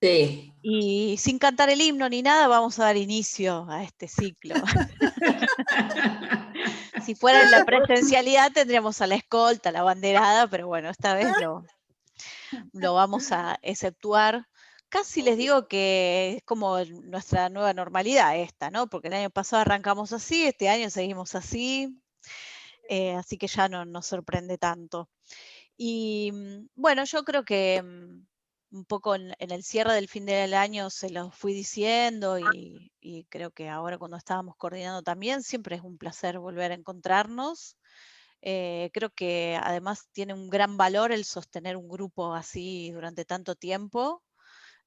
Sí. Y sin cantar el himno ni nada, vamos a dar inicio a este ciclo. Si fuera en la presencialidad tendríamos a la escolta, la banderada, pero bueno, esta vez lo vamos a exceptuar. Casi les digo que es como nuestra nueva normalidad esta, ¿no? Porque el año pasado arrancamos así, este año seguimos así, así que ya no nos sorprende tanto. Y bueno, yo creo que un poco en el cierre del fin del año se los fui diciendo y creo que ahora cuando estábamos coordinando también, siempre es un placer volver a encontrarnos. Creo que además tiene un gran valor el sostener un grupo así durante tanto tiempo.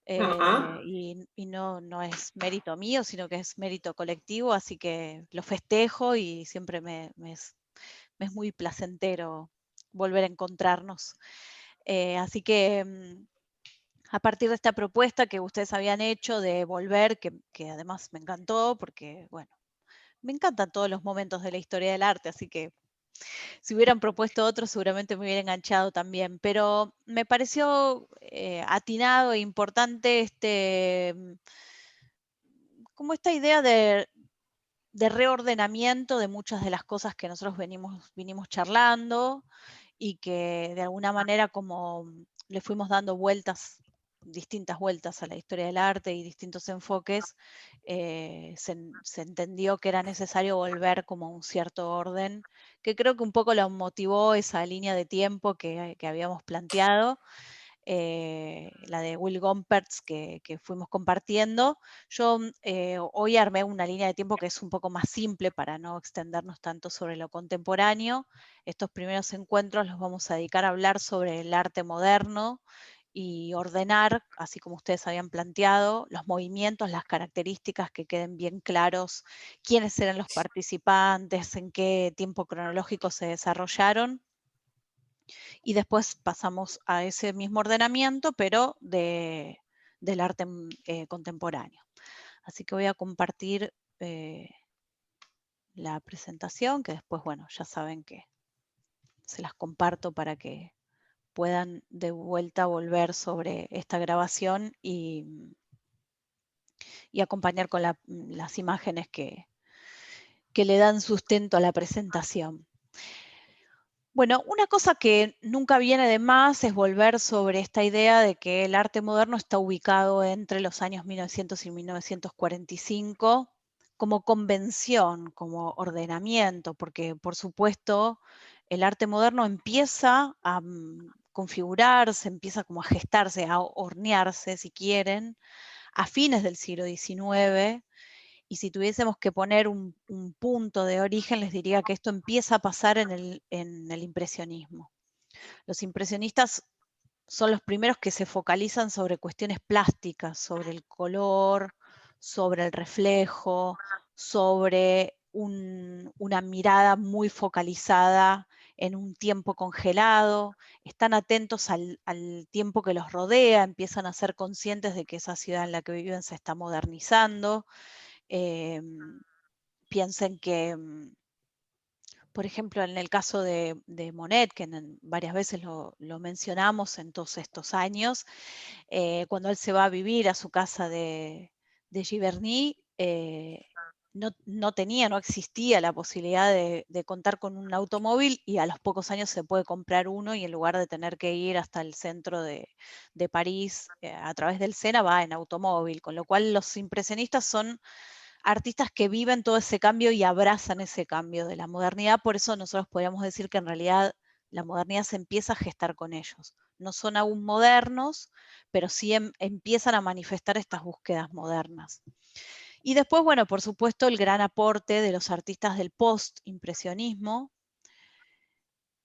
Ajá. Y no es mérito mío, sino que es mérito colectivo, así que lo festejo y siempre me es muy placentero volver a encontrarnos. Así que a partir de esta propuesta que ustedes habían hecho de volver, que además me encantó, porque bueno, me encantan todos los momentos de la historia del arte, así que si hubieran propuesto otro seguramente me hubiera enganchado también, pero me pareció atinado e importante como esta idea de reordenamiento de muchas de las cosas que nosotros vinimos charlando y que de alguna manera como le fuimos dando vueltas, distintas vueltas a la historia del arte y distintos enfoques, se entendió que era necesario volver como a un cierto orden, que creo que un poco lo motivó esa línea de tiempo que habíamos planteado, la de Will Gompertz que fuimos compartiendo. Yo hoy armé una línea de tiempo que es un poco más simple para no extendernos tanto sobre lo contemporáneo. Estos primeros encuentros los vamos a dedicar a hablar sobre el arte moderno y ordenar, así como ustedes habían planteado, los movimientos, las características, que queden bien claros quiénes eran los participantes, en qué tiempo cronológico se desarrollaron y después pasamos a ese mismo ordenamiento, pero del arte contemporáneo. Así que voy a compartir la presentación, que después, bueno, ya saben que se las comparto para que puedan de vuelta volver sobre esta grabación y acompañar con las imágenes que le dan sustento a la presentación. Bueno, una cosa que nunca viene de más es volver sobre esta idea de que el arte moderno está ubicado entre los años 1900 y 1945 como convención, como ordenamiento, porque por supuesto el arte moderno empieza a configurarse, empieza como a gestarse, a hornearse, si quieren, a fines del siglo XIX. Y si tuviésemos que poner un punto de origen, les diría que esto empieza a pasar en el impresionismo. Los impresionistas son los primeros que se focalizan sobre cuestiones plásticas, sobre el color, sobre el reflejo, sobre una mirada muy focalizada en un tiempo congelado, están atentos al tiempo que los rodea, empiezan a ser conscientes de que esa ciudad en la que viven se está modernizando. Piensen que, por ejemplo, en el caso de Monet, que varias veces lo mencionamos en todos estos años, cuando él se va a vivir a su casa de Giverny, no existía la posibilidad de contar con un automóvil y a los pocos años se puede comprar uno y en lugar de tener que ir hasta el centro de París a través del Sena, va en automóvil, con lo cual los impresionistas son artistas que viven todo ese cambio y abrazan ese cambio de la modernidad, por eso nosotros podríamos decir que en realidad la modernidad se empieza a gestar con ellos. No son aún modernos, pero sí empiezan a manifestar estas búsquedas modernas. Y después, bueno, por supuesto, el gran aporte de los artistas del post-impresionismo,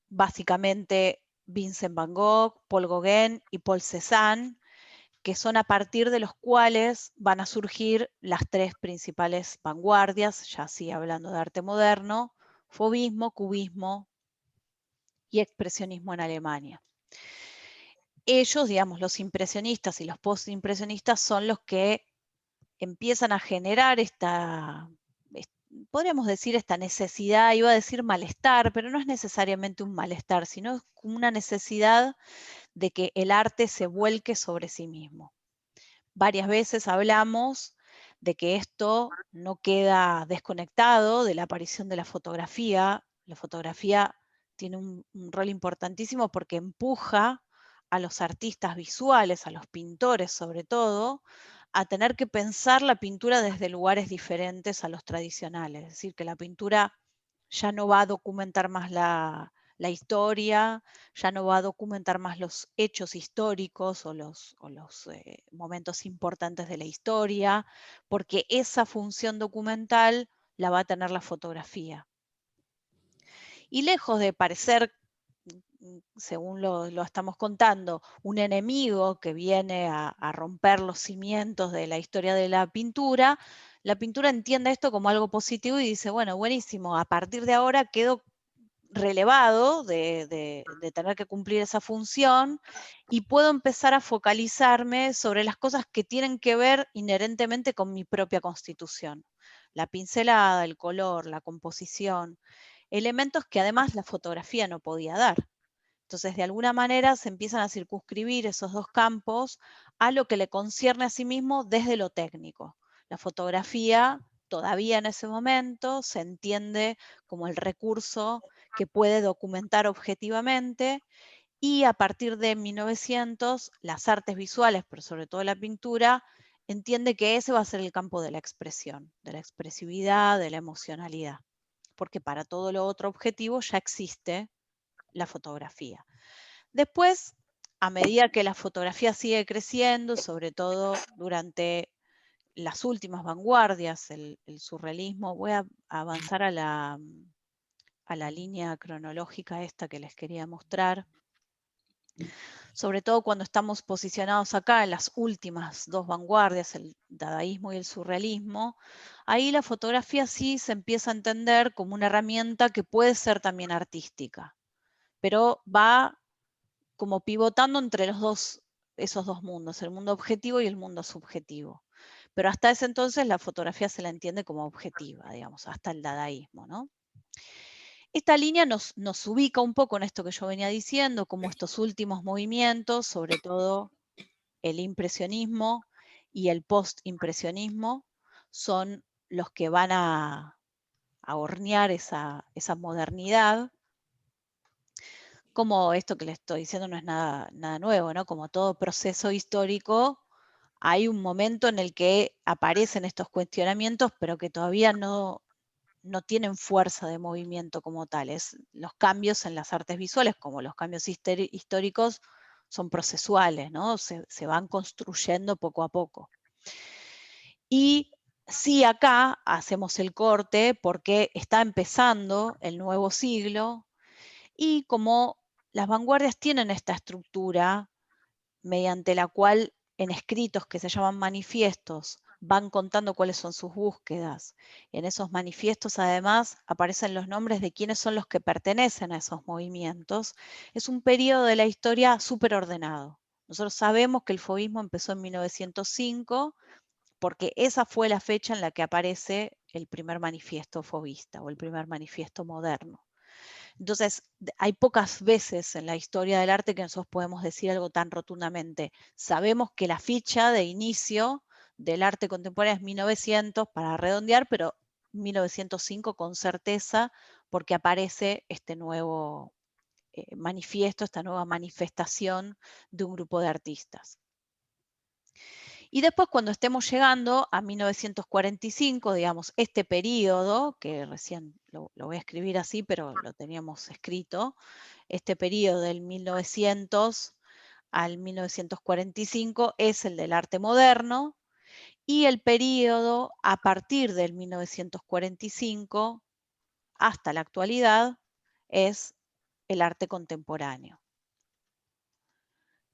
básicamente Vincent van Gogh, Paul Gauguin y Paul Cézanne, que son a partir de los cuales van a surgir las tres principales vanguardias, ya así hablando de arte moderno: fauvismo, cubismo y expresionismo en Alemania. Ellos, digamos, los impresionistas y los postimpresionistas son los que empiezan a generar podríamos decir esta necesidad, iba a decir malestar, pero no es necesariamente un malestar, sino una necesidad de que el arte se vuelque sobre sí mismo. varias veces hablamos de que esto no queda desconectado de la aparición de la fotografía. La fotografía tiene un rol importantísimo porque empuja a los artistas visuales, a los pintores sobre todo, a tener que pensar la pintura desde lugares diferentes a los tradicionales. Es decir, que la pintura ya no va a documentar más la historia, ya no va a documentar más los hechos históricos o los momentos importantes de la historia, porque esa función documental la va a tener la fotografía. Y lejos de parecer, según lo estamos contando, un enemigo que viene a romper los cimientos de la historia de la pintura entiende esto como algo positivo y dice, bueno, buenísimo, a partir de ahora quedo relevado de tener que cumplir esa función y puedo empezar a focalizarme sobre las cosas que tienen que ver inherentemente con mi propia constitución. La pincelada, el color, la composición, elementos que además la fotografía no podía dar. Entonces, de alguna manera se empiezan a circunscribir esos dos campos a lo que le concierne a sí mismo desde lo técnico. La fotografía todavía en ese momento se entiende como el recurso que puede documentar objetivamente y a partir de 1900 las artes visuales, pero sobre todo la pintura, entiende que ese va a ser el campo de la expresión, de la expresividad, de la emocionalidad, porque para todo lo otro objetivo ya existe la fotografía. Después, a medida que la fotografía sigue creciendo, sobre todo durante las últimas vanguardias, el surrealismo, voy a avanzar a la línea cronológica esta que les quería mostrar, sobre todo cuando estamos posicionados acá en las últimas dos vanguardias, el dadaísmo y el surrealismo, ahí la fotografía sí se empieza a entender como una herramienta que puede ser también artística, pero va como pivotando entre esos dos mundos, el mundo objetivo y el mundo subjetivo. Pero hasta ese entonces la fotografía se la entiende como objetiva, digamos, hasta el dadaísmo, ¿no? Esta línea nos ubica un poco en esto que yo venía diciendo, como estos últimos movimientos, sobre todo el impresionismo y el postimpresionismo, son los que van a hornear esa modernidad. Como esto que les estoy diciendo no es nada nuevo, ¿no? Como todo proceso histórico, hay un momento en el que aparecen estos cuestionamientos, pero que todavía no tienen fuerza de movimiento como tales. Los cambios en las artes visuales, como los cambios históricos, son procesuales, ¿no? Se van construyendo poco a poco. Y sí, acá hacemos el corte porque está empezando el nuevo siglo y como las vanguardias tienen esta estructura mediante la cual en escritos que se llaman manifiestos van contando cuáles son sus búsquedas. En esos manifiestos además aparecen los nombres de quiénes son los que pertenecen a esos movimientos. Es un periodo de la historia súper ordenado. Nosotros sabemos que el fauvismo empezó en 1905 porque esa fue la fecha en la que aparece el primer manifiesto fauvista o el primer manifiesto moderno. Entonces, hay pocas veces en la historia del arte que nosotros podemos decir algo tan rotundamente. Sabemos que la ficha de inicio del arte contemporáneo es 1900 para redondear, pero 1905 con certeza porque aparece este nuevo manifiesto, esta nueva manifestación de un grupo de artistas. Y después cuando estemos llegando a 1945, digamos, este periodo, que recién lo voy a escribir así, pero lo teníamos escrito, este periodo del 1900 al 1945 es el del arte moderno y el periodo a partir del 1945 hasta la actualidad es el arte contemporáneo.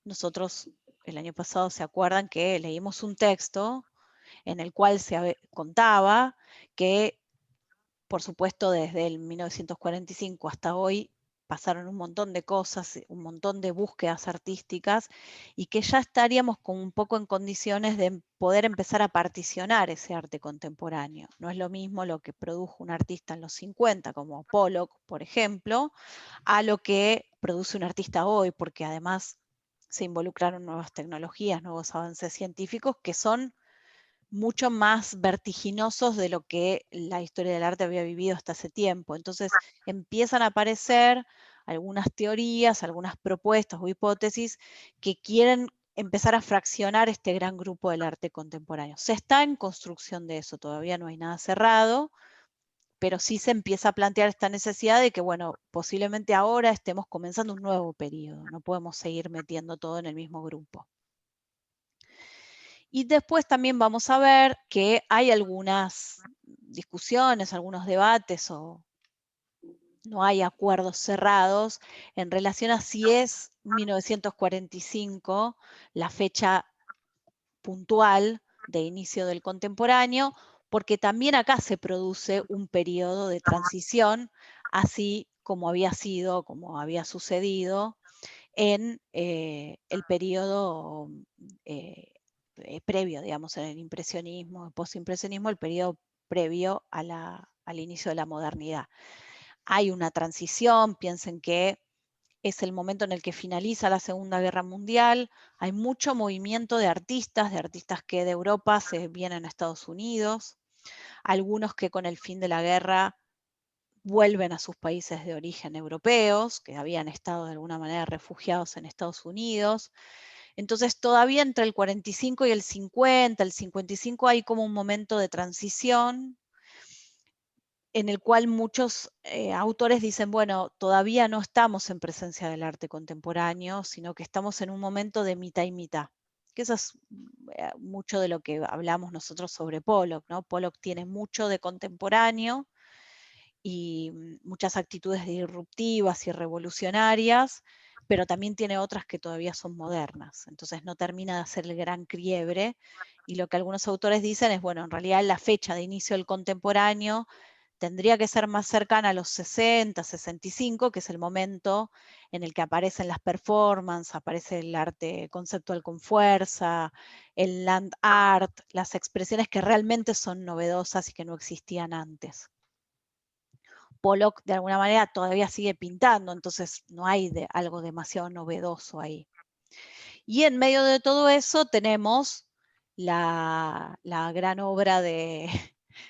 Nosotros el año pasado, ¿se acuerdan que leímos un texto en el cual se contaba que, por supuesto, desde el 1945 hasta hoy pasaron un montón de cosas, un montón de búsquedas artísticas y que ya estaríamos un poco en condiciones de poder empezar a particionar ese arte contemporáneo. No es lo mismo lo que produjo un artista en los 50, como Pollock, por ejemplo, a lo que produce un artista hoy, porque además se involucraron nuevas tecnologías, nuevos avances científicos que son mucho más vertiginosos de lo que la historia del arte había vivido hasta ese tiempo. Entonces empiezan a aparecer algunas teorías, algunas propuestas o hipótesis que quieren empezar a fraccionar este gran grupo del arte contemporáneo. Se está en construcción de eso, todavía no hay nada cerrado, pero sí se empieza a plantear esta necesidad de que, bueno, posiblemente ahora estemos comenzando un nuevo periodo, no podemos seguir metiendo todo en el mismo grupo. Y después también vamos a ver que hay algunas discusiones, algunos debates o no hay acuerdos cerrados en relación a si es 1945 la fecha puntual de inicio del contemporáneo, porque también acá se produce un periodo de transición, así como había sido, como había sucedido en el periodo previo, digamos, en el impresionismo, el postimpresionismo, el periodo previo al inicio de la modernidad. Hay una transición, piensen que es el momento en el que finaliza la Segunda Guerra Mundial, hay mucho movimiento de artistas que de Europa se vienen a Estados Unidos, algunos que con el fin de la guerra vuelven a sus países de origen europeos, que habían estado de alguna manera refugiados en Estados Unidos. Entonces todavía entre el 45 y el 50, el 55 hay como un momento de transición en el cual muchos autores dicen, bueno, todavía no estamos en presencia del arte contemporáneo, sino que estamos en un momento de mitad y mitad. Que eso es mucho de lo que hablamos nosotros sobre Pollock, ¿no? Pollock tiene mucho de contemporáneo y muchas actitudes disruptivas y revolucionarias, pero también tiene otras que todavía son modernas. Entonces no termina de hacer el gran quiebre. Y lo que algunos autores dicen es, bueno, en realidad la fecha de inicio del contemporáneo tendría que ser más cercana a los 60, 65, que es el momento en el que aparecen las performances, aparece el arte conceptual con fuerza, el land art, las expresiones que realmente son novedosas y que no existían antes. Pollock de alguna manera todavía sigue pintando, entonces no hay algo demasiado novedoso ahí. Y en medio de todo eso tenemos la gran obra de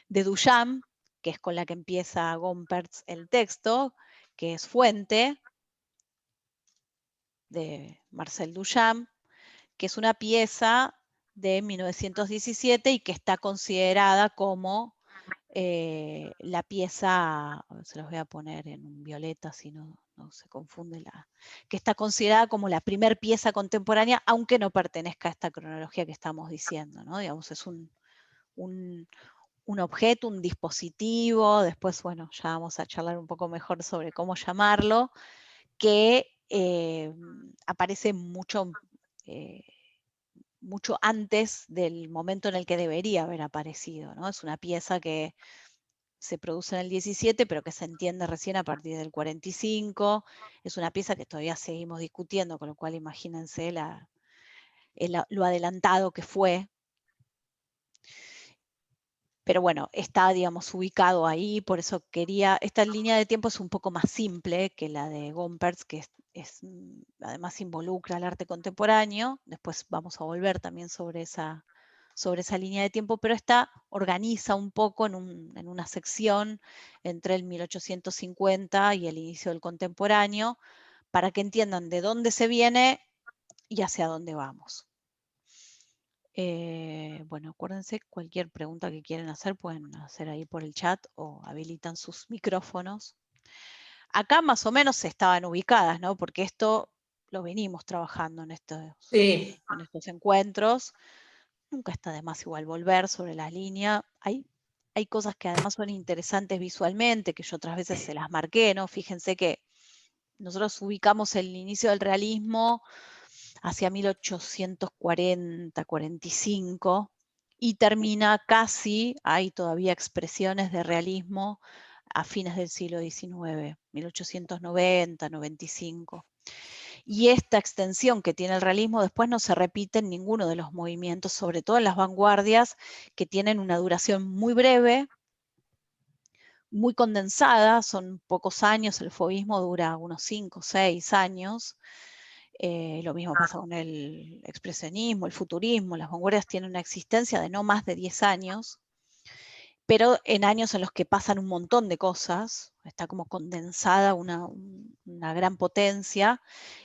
Duchamp, que es con la que empieza Gompertz el texto, que es Fuente, de Marcel Duchamp, que es una pieza de 1917 y que está considerada como la pieza, se los voy a poner en un violeta si no se confunde, que está considerada como la primer pieza contemporánea, aunque no pertenezca a esta cronología que estamos diciendo, ¿no? Digamos, es un objeto, un dispositivo, después, bueno, ya vamos a charlar un poco mejor sobre cómo llamarlo, que aparece mucho antes del momento en el que debería haber aparecido, ¿no? Es una pieza que se produce en el 17, pero que se entiende recién a partir del 45. Es una pieza que todavía seguimos discutiendo, con lo cual imagínense lo adelantado que fue. Pero bueno, está, digamos, ubicado ahí, por eso esta línea de tiempo es un poco más simple que la de Gompertz, que además involucra al arte contemporáneo. Después vamos a volver también sobre esa línea de tiempo, pero esta organiza un poco en una sección entre el 1850 y el inicio del contemporáneo, para que entiendan de dónde se viene y hacia dónde vamos. Bueno, acuérdense, cualquier pregunta que quieran hacer pueden hacer ahí por el chat o habilitan sus micrófonos. Acá más o menos estaban ubicadas, ¿no? Porque esto lo venimos trabajando en estos encuentros. Nunca está de más igual volver sobre la línea. Hay cosas que además son interesantes visualmente, que yo otras veces se las marqué, ¿no? Fíjense que nosotros ubicamos el inicio del realismo hacia 1840, 45, y termina casi, hay todavía expresiones de realismo a fines del siglo XIX, 1890, 95. Y esta extensión que tiene el realismo después no se repite en ninguno de los movimientos, sobre todo en las vanguardias, que tienen una duración muy breve, muy condensada, son pocos años, el fauvismo dura unos 5 o 6 años, Lo mismo pasa con el expresionismo, el futurismo. Las vanguardias tienen una existencia de no más de 10 años, pero en años en los que pasan un montón de cosas, está como condensada una gran potencia,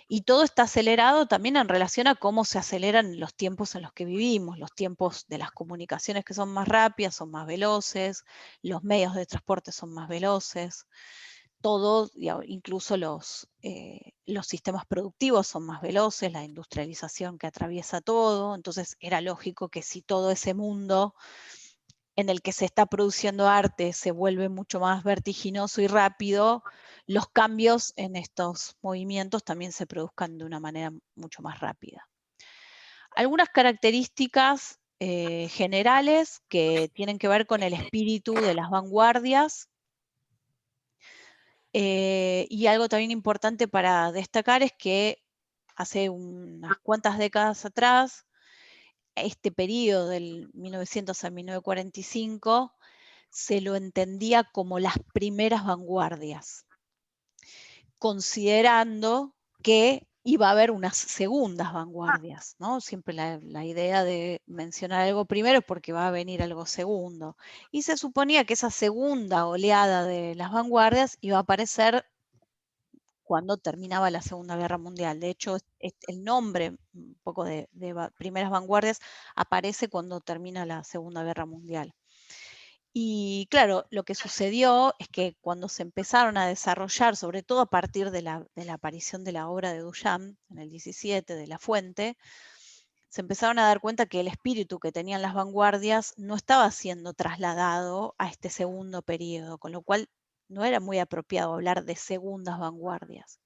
y todo está acelerado también en relación a cómo se aceleran los tiempos en los que vivimos, los tiempos de las comunicaciones que son más rápidas, son más veloces, los medios de transporte son más veloces, todo, incluso los sistemas productivos son más veloces, la industrialización que atraviesa todo, entonces era lógico que si todo ese mundo en el que se está produciendo arte se vuelve mucho más vertiginoso y rápido, los cambios en estos movimientos también se produzcan de una manera mucho más rápida. Algunas características generales que tienen que ver con el espíritu de las vanguardias, y algo también importante para destacar es que hace unas cuantas décadas atrás, este periodo del 1900 a 1945, se lo entendía como las primeras vanguardias, considerando que iba a haber unas segundas vanguardias, ¿no? Siempre la idea de mencionar algo primero es porque va a venir algo segundo. Y se suponía que esa segunda oleada de las vanguardias iba a aparecer cuando terminaba la Segunda Guerra Mundial. De hecho, el nombre un poco de primeras vanguardias aparece cuando termina la Segunda Guerra Mundial. Y claro, lo que sucedió es que cuando se empezaron a desarrollar, sobre todo a partir de la aparición de la obra de Duchamp en el 17, de La Fuente, se empezaron a dar cuenta que el espíritu que tenían las vanguardias no estaba siendo trasladado a este segundo periodo, con lo cual no era muy apropiado hablar de segundas vanguardias.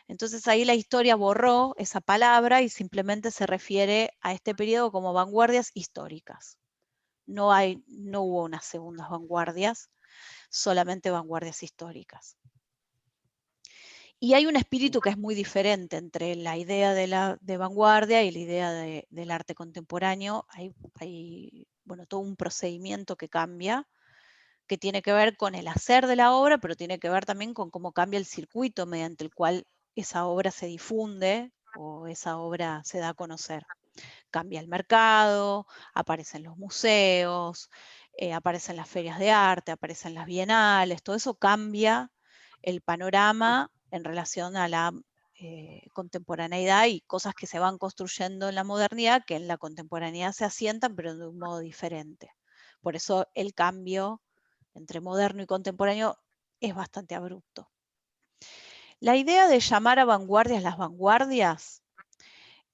Entonces ahí la historia borró esa palabra y simplemente se refiere a este periodo como vanguardias históricas. No hubo unas segundas vanguardias, solamente vanguardias históricas. Y hay un espíritu que es muy diferente entre la idea de vanguardia y la idea del arte contemporáneo. Hay todo un procedimiento que cambia, que tiene que ver con el hacer de la obra, pero tiene que ver también con cómo cambia el circuito mediante el cual esa obra se difunde o esa obra se da a conocer. Cambia el mercado, aparecen los museos, aparecen las ferias de arte, aparecen las bienales, todo eso cambia el panorama en relación a la contemporaneidad y cosas que se van construyendo en la modernidad que en la contemporaneidad se asientan pero de un modo diferente. Por eso el cambio entre moderno y contemporáneo es bastante abrupto. La idea de llamar a vanguardias las vanguardias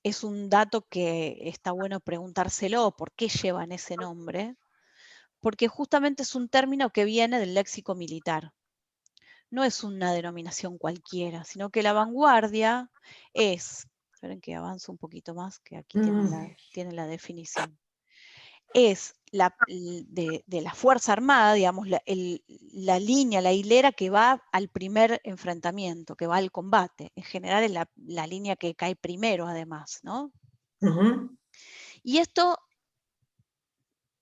es un dato que está bueno preguntárselo, ¿por qué llevan ese nombre? Porque justamente es un término que viene del léxico militar. No es una denominación cualquiera, sino que la vanguardia es, esperen que avanzo un poquito más, que aquí tiene la definición. Es de la Fuerza Armada, digamos, la línea, la hilera que va al primer enfrentamiento, que va al combate. En general es la línea que cae primero, además, ¿no? Y esto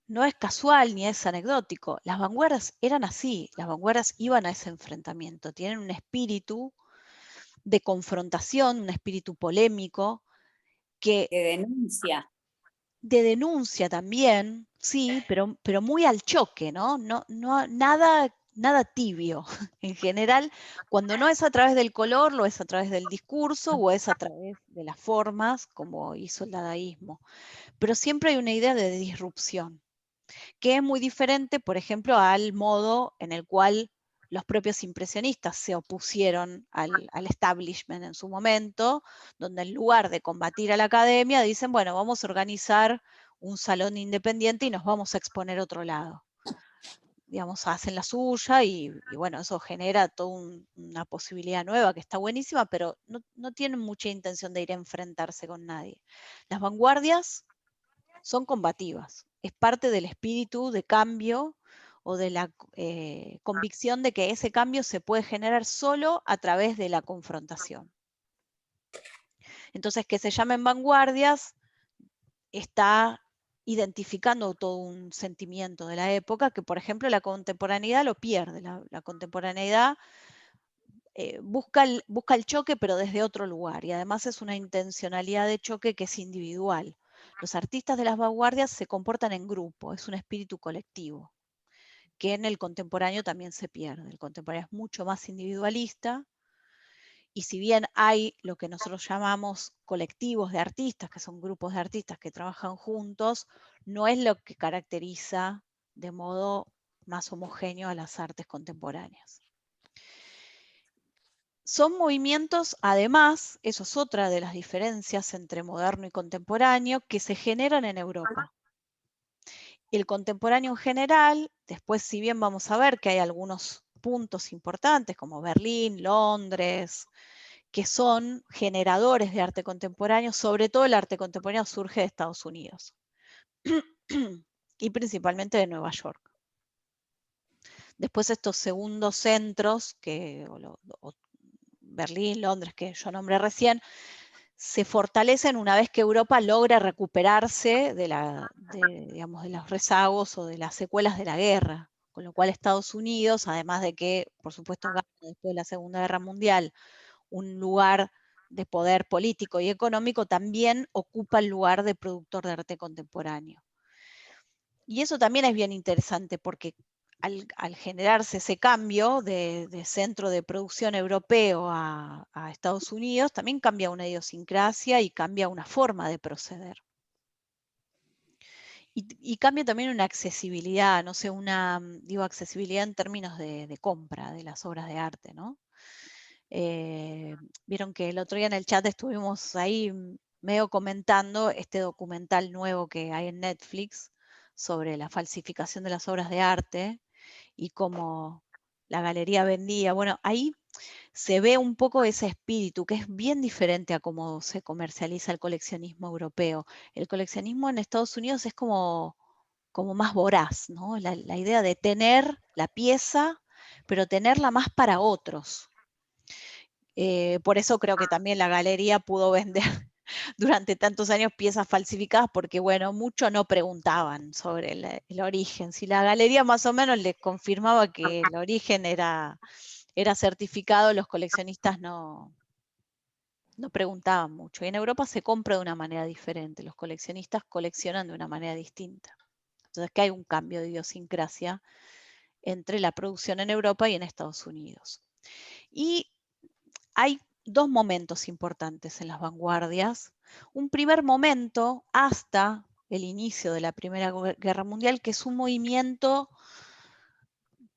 no es casual ni es anecdótico. Las vanguardias eran así, las vanguardias iban a ese enfrentamiento, tienen un espíritu de confrontación, un espíritu polémico, que de denuncia. De denuncia también, sí, pero muy al choque, ¿no? Nada tibio. En general, cuando no es a través del color, lo es a través del discurso o es a través de las formas, como hizo el dadaísmo. Pero siempre hay una idea de disrupción, que es muy diferente, por ejemplo, al modo en el cual los propios impresionistas se opusieron al establishment en su momento, donde en lugar de combatir a la academia, dicen, bueno, vamos a organizar un salón independiente y nos vamos a exponer a otro lado. Digamos, hacen la suya y bueno, eso genera toda una posibilidad nueva que está buenísima, pero no tienen mucha intención de ir a enfrentarse con nadie. Las vanguardias son combativas, es parte del espíritu de cambio o de la convicción de que ese cambio se puede generar solo a través de la confrontación. Entonces, que se llamen vanguardias está identificando todo un sentimiento de la época que, por ejemplo, la contemporaneidad lo pierde. La contemporaneidad busca el choque, pero desde otro lugar, y además es una intencionalidad de choque que es individual. Los artistas de las vanguardias se comportan en grupo, es un espíritu colectivo, que en el contemporáneo también se pierde. El contemporáneo es mucho más individualista, y si bien hay lo que nosotros llamamos colectivos de artistas, que son grupos de artistas que trabajan juntos, no es lo que caracteriza de modo más homogéneo a las artes contemporáneas. Son movimientos, además, eso es otra de las diferencias entre moderno y contemporáneo, que se generan en Europa. El contemporáneo en general, después si bien vamos a ver que hay algunos puntos importantes como Berlín, Londres, que son generadores de arte contemporáneo, sobre todo el arte contemporáneo surge de Estados Unidos y principalmente de Nueva York. Después estos segundos centros, Berlín, Londres, que yo nombré recién, se fortalecen una vez que Europa logra recuperarse digamos, de los rezagos o de las secuelas de la guerra, con lo cual Estados Unidos, además de que, por supuesto, gana después de la Segunda Guerra Mundial un lugar de poder político y económico, también ocupa el lugar de productor de arte contemporáneo. Y eso también es bien interesante porque al generarse ese cambio de centro de producción europeo a Estados Unidos, también cambia una idiosincrasia y cambia una forma de proceder. Y cambia también una accesibilidad, no sé, digo accesibilidad en términos de compra de las obras de arte, ¿no? Vieron que el otro día en el chat estuvimos ahí medio comentando este documental nuevo que hay en Netflix sobre la falsificación de las obras de arte y cómo la galería vendía. Bueno, ahí se ve un poco ese espíritu que es bien diferente a cómo se comercializa el coleccionismo europeo. El coleccionismo en Estados Unidos es como más voraz, ¿no? La idea de tener la pieza, pero tenerla más para otros. Por eso creo que también la galería pudo vender durante tantos años piezas falsificadas porque, bueno, muchos no preguntaban sobre el origen. Si la galería más o menos les confirmaba que el origen era certificado, los coleccionistas no preguntaban mucho. Y en Europa se compra de una manera diferente, los coleccionistas coleccionan de una manera distinta. Entonces que hay un cambio de idiosincrasia entre la producción en Europa y en Estados Unidos. Y hay dos momentos importantes en las vanguardias. Un primer momento hasta el inicio de la Primera Guerra Mundial, que es un movimiento,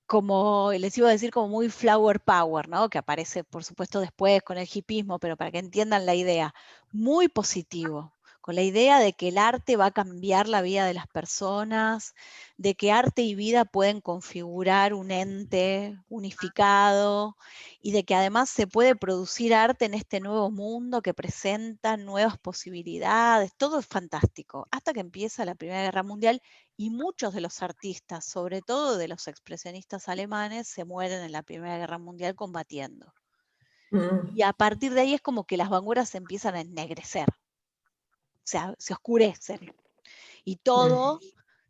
como les iba a decir, como muy flower power, ¿no? Que aparece, por supuesto, después con el hipismo, pero para que entiendan la idea, muy positivo, con la idea de que el arte va a cambiar la vida de las personas, de que arte y vida pueden configurar un ente unificado y de que además se puede producir arte en este nuevo mundo que presenta nuevas posibilidades. Todo es fantástico, hasta que empieza la Primera Guerra Mundial y muchos de los artistas, sobre todo de los expresionistas alemanes, se mueren en la Primera Guerra Mundial combatiendo. Y a partir de ahí es como que las vanguardias se empiezan a ennegrecer, o sea, se oscurecen y todo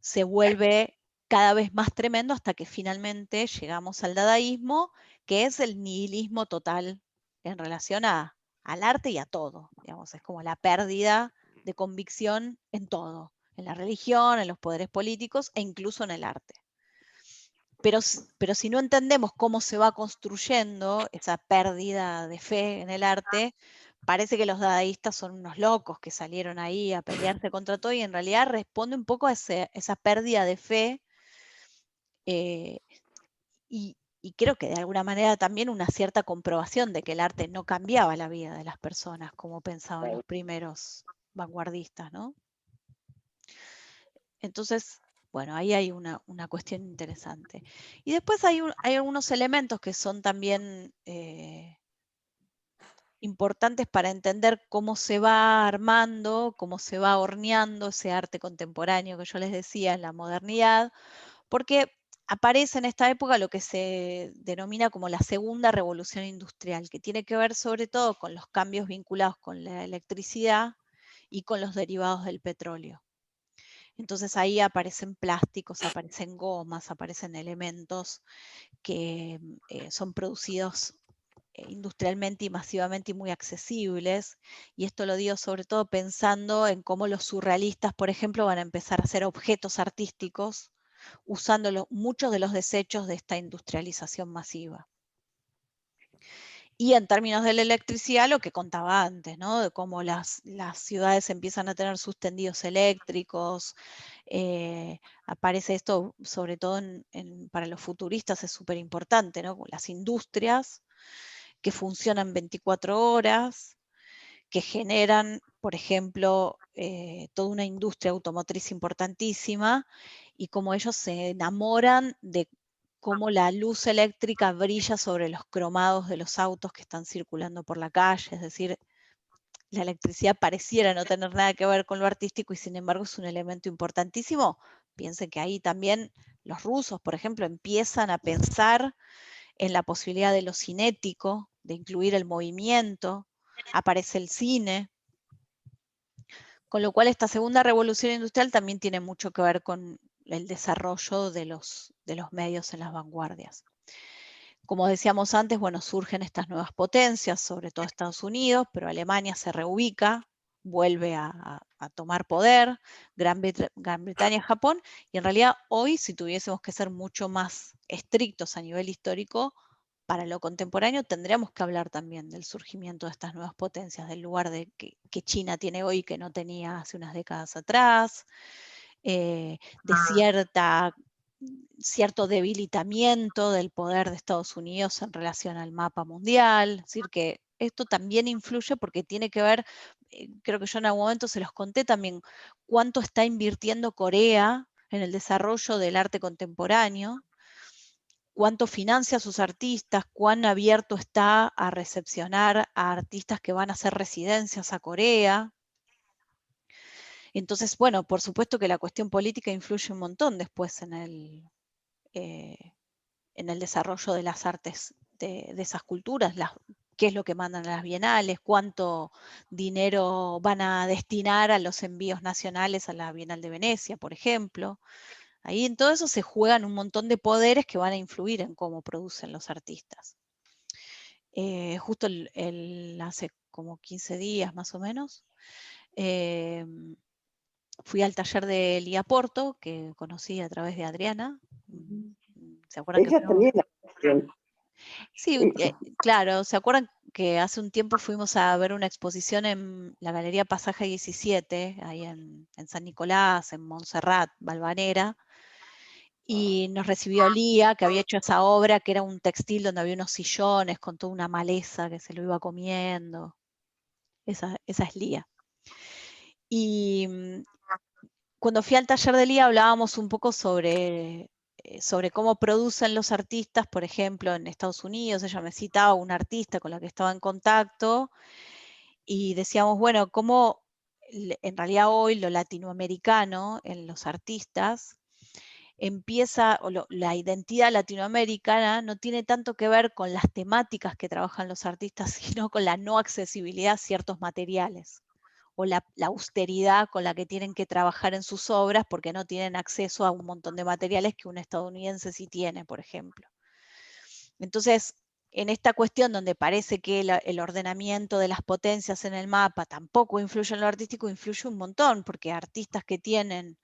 se vuelve cada vez más tremendo hasta que finalmente llegamos al dadaísmo, que es el nihilismo total en relación al arte y a todo. Digamos, es como la pérdida de convicción en todo, en la religión, en los poderes políticos e incluso en el arte. Pero si no entendemos cómo se va construyendo esa pérdida de fe en el arte, parece que los dadaístas son unos locos que salieron ahí a pelearse contra todo y en realidad responde un poco a esa pérdida de fe eh, y creo que de alguna manera también una cierta comprobación de que el arte no cambiaba la vida de las personas como pensaban los primeros vanguardistas, ¿no? Entonces, bueno, ahí hay una cuestión interesante. Y después hay algunos elementos que son también importantes para entender cómo se va armando, cómo se va horneando ese arte contemporáneo que yo les decía en la modernidad, porque aparece en esta época lo que se denomina como la segunda revolución industrial, que tiene que ver sobre todo con los cambios vinculados con la electricidad y con los derivados del petróleo. Entonces ahí aparecen plásticos, aparecen gomas, aparecen elementos que son producidos industrialmente y masivamente y muy accesibles, y esto lo digo sobre todo pensando en cómo los surrealistas, por ejemplo, van a empezar a hacer objetos artísticos usando muchos de los desechos de esta industrialización masiva. Y en términos de la electricidad, lo que contaba antes, ¿no? De cómo las ciudades empiezan a tener sus tendidos eléctricos. Aparece esto, sobre todo para los futuristas, es súper importante, ¿no? Las industrias que funcionan 24 horas, que generan, por ejemplo, toda una industria automotriz importantísima, y cómo ellos se enamoran de cómo la luz eléctrica brilla sobre los cromados de los autos que están circulando por la calle. Es decir, la electricidad pareciera no tener nada que ver con lo artístico y sin embargo es un elemento importantísimo. Piensen que ahí también los rusos, por ejemplo, empiezan a pensar en la posibilidad de lo cinético, de incluir el movimiento, aparece el cine, con lo cual esta segunda revolución industrial también tiene mucho que ver con el desarrollo de los medios en las vanguardias. Como decíamos antes, bueno, surgen estas nuevas potencias, sobre todo Estados Unidos, pero Alemania se reubica, vuelve a tomar poder, Gran Bretaña, Japón, y en realidad hoy, si tuviésemos que ser mucho más estrictos a nivel histórico, para lo contemporáneo tendríamos que hablar también del surgimiento de estas nuevas potencias, del lugar que China tiene hoy que no tenía hace unas décadas atrás, de cierto debilitamiento del poder de Estados Unidos en relación al mapa mundial. Es decir, que esto también influye porque tiene que ver, creo que yo en algún momento se los conté también, cuánto está invirtiendo Corea en el desarrollo del arte contemporáneo, cuánto financia a sus artistas, cuán abierto está a recepcionar a artistas que van a hacer residencias a Corea. Entonces, bueno, por supuesto que la cuestión política influye un montón después en el desarrollo de las artes de esas culturas, qué es lo que mandan a las bienales, cuánto dinero van a destinar a los envíos nacionales a la Bienal de Venecia, por ejemplo. Ahí en todo eso se juegan un montón de poderes que van a influir en cómo producen los artistas. Justo hace como 15 días más o menos, fui al taller de Lía Porto, que conocí a través de Adriana. ¿Se acuerdan que Ella fuimos? también la cuestión. Sí, claro, ¿se acuerdan que hace un tiempo fuimos a ver una exposición en la Galería Pasaje 17, ahí en San Nicolás, en Montserrat, Valvanera? Y nos recibió Lía, que había hecho esa obra, que era un textil donde había unos sillones con toda una maleza que se lo iba comiendo. Esa es Lía. Y cuando fui al taller de Lía hablábamos un poco sobre cómo producen los artistas, por ejemplo, en Estados Unidos. Ella me citaba a una artista con la que estaba en contacto y decíamos, bueno, cómo en realidad hoy lo latinoamericano en los artistas empieza, la identidad latinoamericana no tiene tanto que ver con las temáticas que trabajan los artistas, sino con la no accesibilidad a ciertos materiales o la austeridad con la que tienen que trabajar en sus obras porque no tienen acceso a un montón de materiales que un estadounidense sí tiene, por ejemplo. Entonces, en esta cuestión donde parece que el ordenamiento de las potencias en el mapa tampoco influye en lo artístico, influye un montón, porque artistas que tienen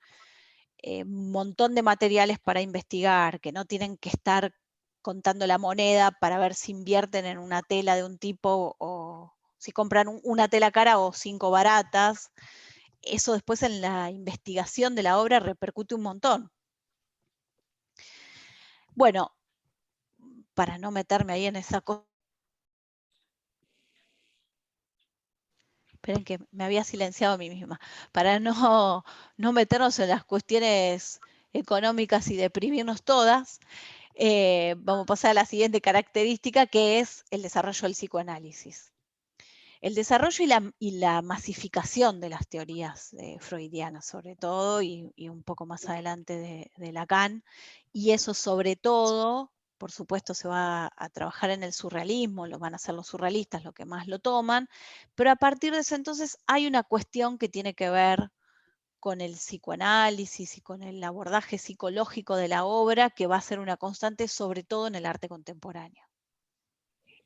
un montón de materiales para investigar, que no tienen que estar contando la moneda para ver si invierten en una tela de un tipo o si compran una tela cara o 5 baratas, eso después en la investigación de la obra repercute un montón. Bueno, para no meterme ahí en esa cosa. Esperen que me había silenciado a mí misma. Para no meternos en las cuestiones económicas y deprimirnos todas, vamos a pasar a la siguiente característica, que es el desarrollo del psicoanálisis. El desarrollo y la masificación de las teorías freudianas, sobre todo, y un poco más adelante de Lacan, y eso sobre todo, por supuesto, se va a trabajar en el surrealismo, lo van a hacer los surrealistas, lo que más lo toman, pero a partir de ese entonces hay una cuestión que tiene que ver con el psicoanálisis y con el abordaje psicológico de la obra, que va a ser una constante, sobre todo en el arte contemporáneo.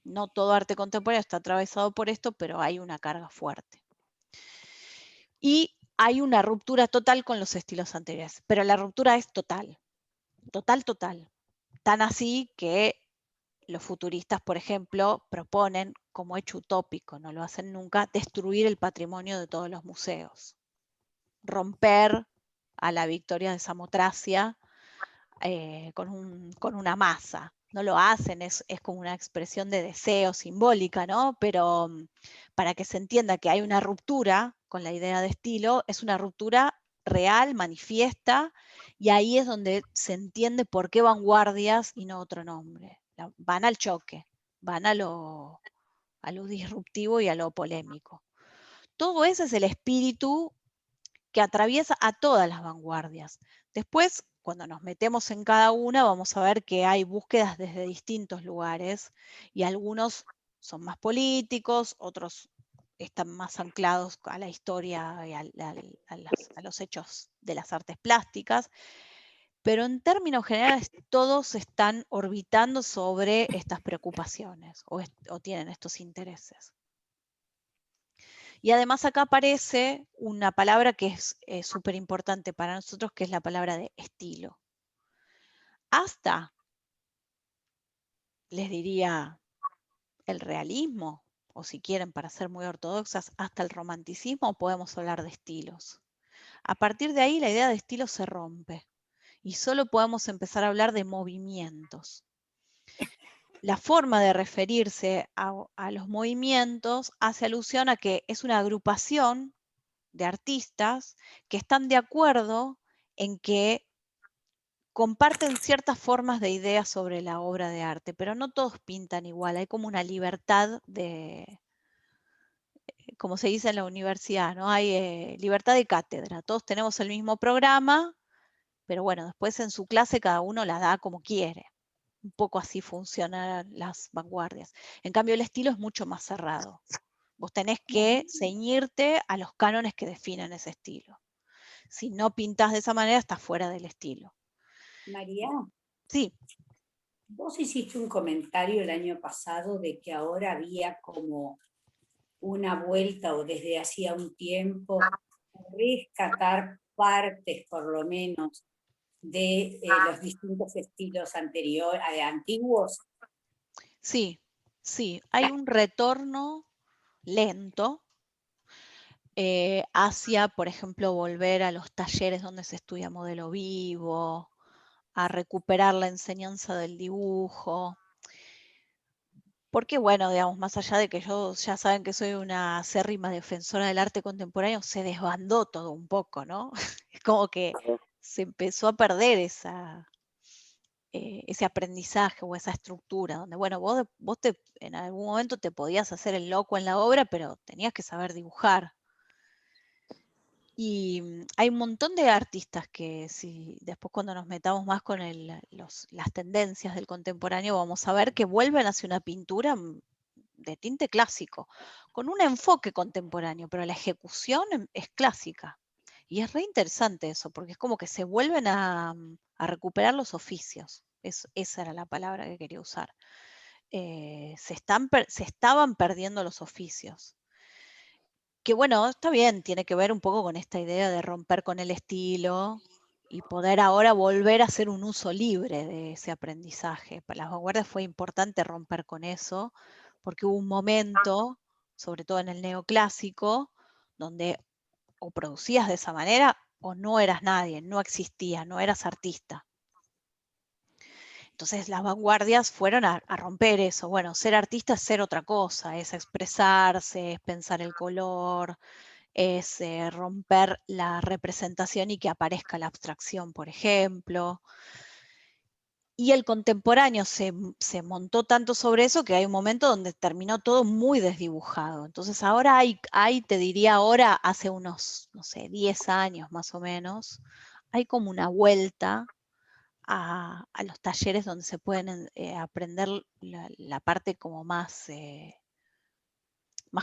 No todo arte contemporáneo está atravesado por esto, pero hay una carga fuerte. Y hay una ruptura total con los estilos anteriores, pero la ruptura es total, total, total. Tan así que los futuristas, por ejemplo, proponen como hecho utópico, no lo hacen nunca, destruir el patrimonio de todos los museos, romper a la victoria de Samotracia con una masa. No lo hacen, es como una expresión de deseo simbólica, ¿no? Pero para que se entienda que hay una ruptura con la idea de estilo, es una ruptura real, manifiesta, y ahí es donde se entiende por qué vanguardias y no otro nombre. Van al choque, van a lo disruptivo y a lo polémico. Todo ese es el espíritu que atraviesa a todas las vanguardias. Después, cuando nos metemos en cada una, vamos a ver que hay búsquedas desde distintos lugares y algunos son más políticos, otros están más anclados a la historia y a los hechos de las artes plásticas, pero en términos generales todos están orbitando sobre estas preocupaciones o tienen estos intereses. Y además acá aparece una palabra que es súper importante para nosotros, que es la palabra de estilo. Hasta, les diría, el realismo, o si quieren, para ser muy ortodoxas, hasta el romanticismo podemos hablar de estilos. A partir de ahí la idea de estilo se rompe y solo podemos empezar a hablar de movimientos. La forma de referirse a los movimientos hace alusión a que es una agrupación de artistas que están de acuerdo en que comparten ciertas formas de ideas sobre la obra de arte, pero no todos pintan igual, hay como una libertad de, como se dice en la universidad, ¿no? Hay libertad de cátedra, todos tenemos el mismo programa, pero bueno, después en su clase cada uno la da como quiere. Un poco así funcionan las vanguardias. En cambio, el estilo es mucho más cerrado. Vos tenés que ceñirte a los cánones que definen ese estilo. Si no pintas de esa manera, estás fuera del estilo. María, Sí. vos hiciste un comentario el año pasado de que ahora había como una vuelta o desde hacía un tiempo rescatar partes por lo menos de los distintos estilos anteriores, antiguos. Sí, sí, hay un retorno lento hacia, por ejemplo, volver a los talleres donde se estudia modelo vivo, a recuperar la enseñanza del dibujo. Porque, bueno, digamos, más allá de que yo ya saben que soy una acérrima defensora del arte contemporáneo, se desbandó todo un poco, ¿no? Es como que se empezó a perder ese aprendizaje o esa estructura, donde, bueno, vos en algún momento te podías hacer el loco en la obra, pero tenías que saber dibujar. Y hay un montón de artistas que si después cuando nos metamos más con las tendencias del contemporáneo, vamos a ver que vuelven hacia una pintura de tinte clásico, con un enfoque contemporáneo, pero la ejecución es clásica. Y es re interesante eso, porque es como que se vuelven a recuperar los oficios. Esa era la palabra que quería usar. Se estaban perdiendo los oficios. Que bueno, está bien, tiene que ver un poco con esta idea de romper con el estilo y poder ahora volver a hacer un uso libre de ese aprendizaje. Para las vanguardias fue importante romper con eso, porque hubo un momento, sobre todo en el neoclásico, donde o producías de esa manera o no eras nadie, no existías, no eras artista. Entonces las vanguardias fueron a romper eso. Bueno, ser artista es ser otra cosa, es expresarse, es pensar el color, es romper la representación y que aparezca la abstracción, por ejemplo. Y el contemporáneo se montó tanto sobre eso que hay un momento donde terminó todo muy desdibujado. Entonces ahora hay, te diría ahora, hace unos, no sé, 10 años más o menos, hay como una vuelta a los talleres donde se pueden aprender la parte como más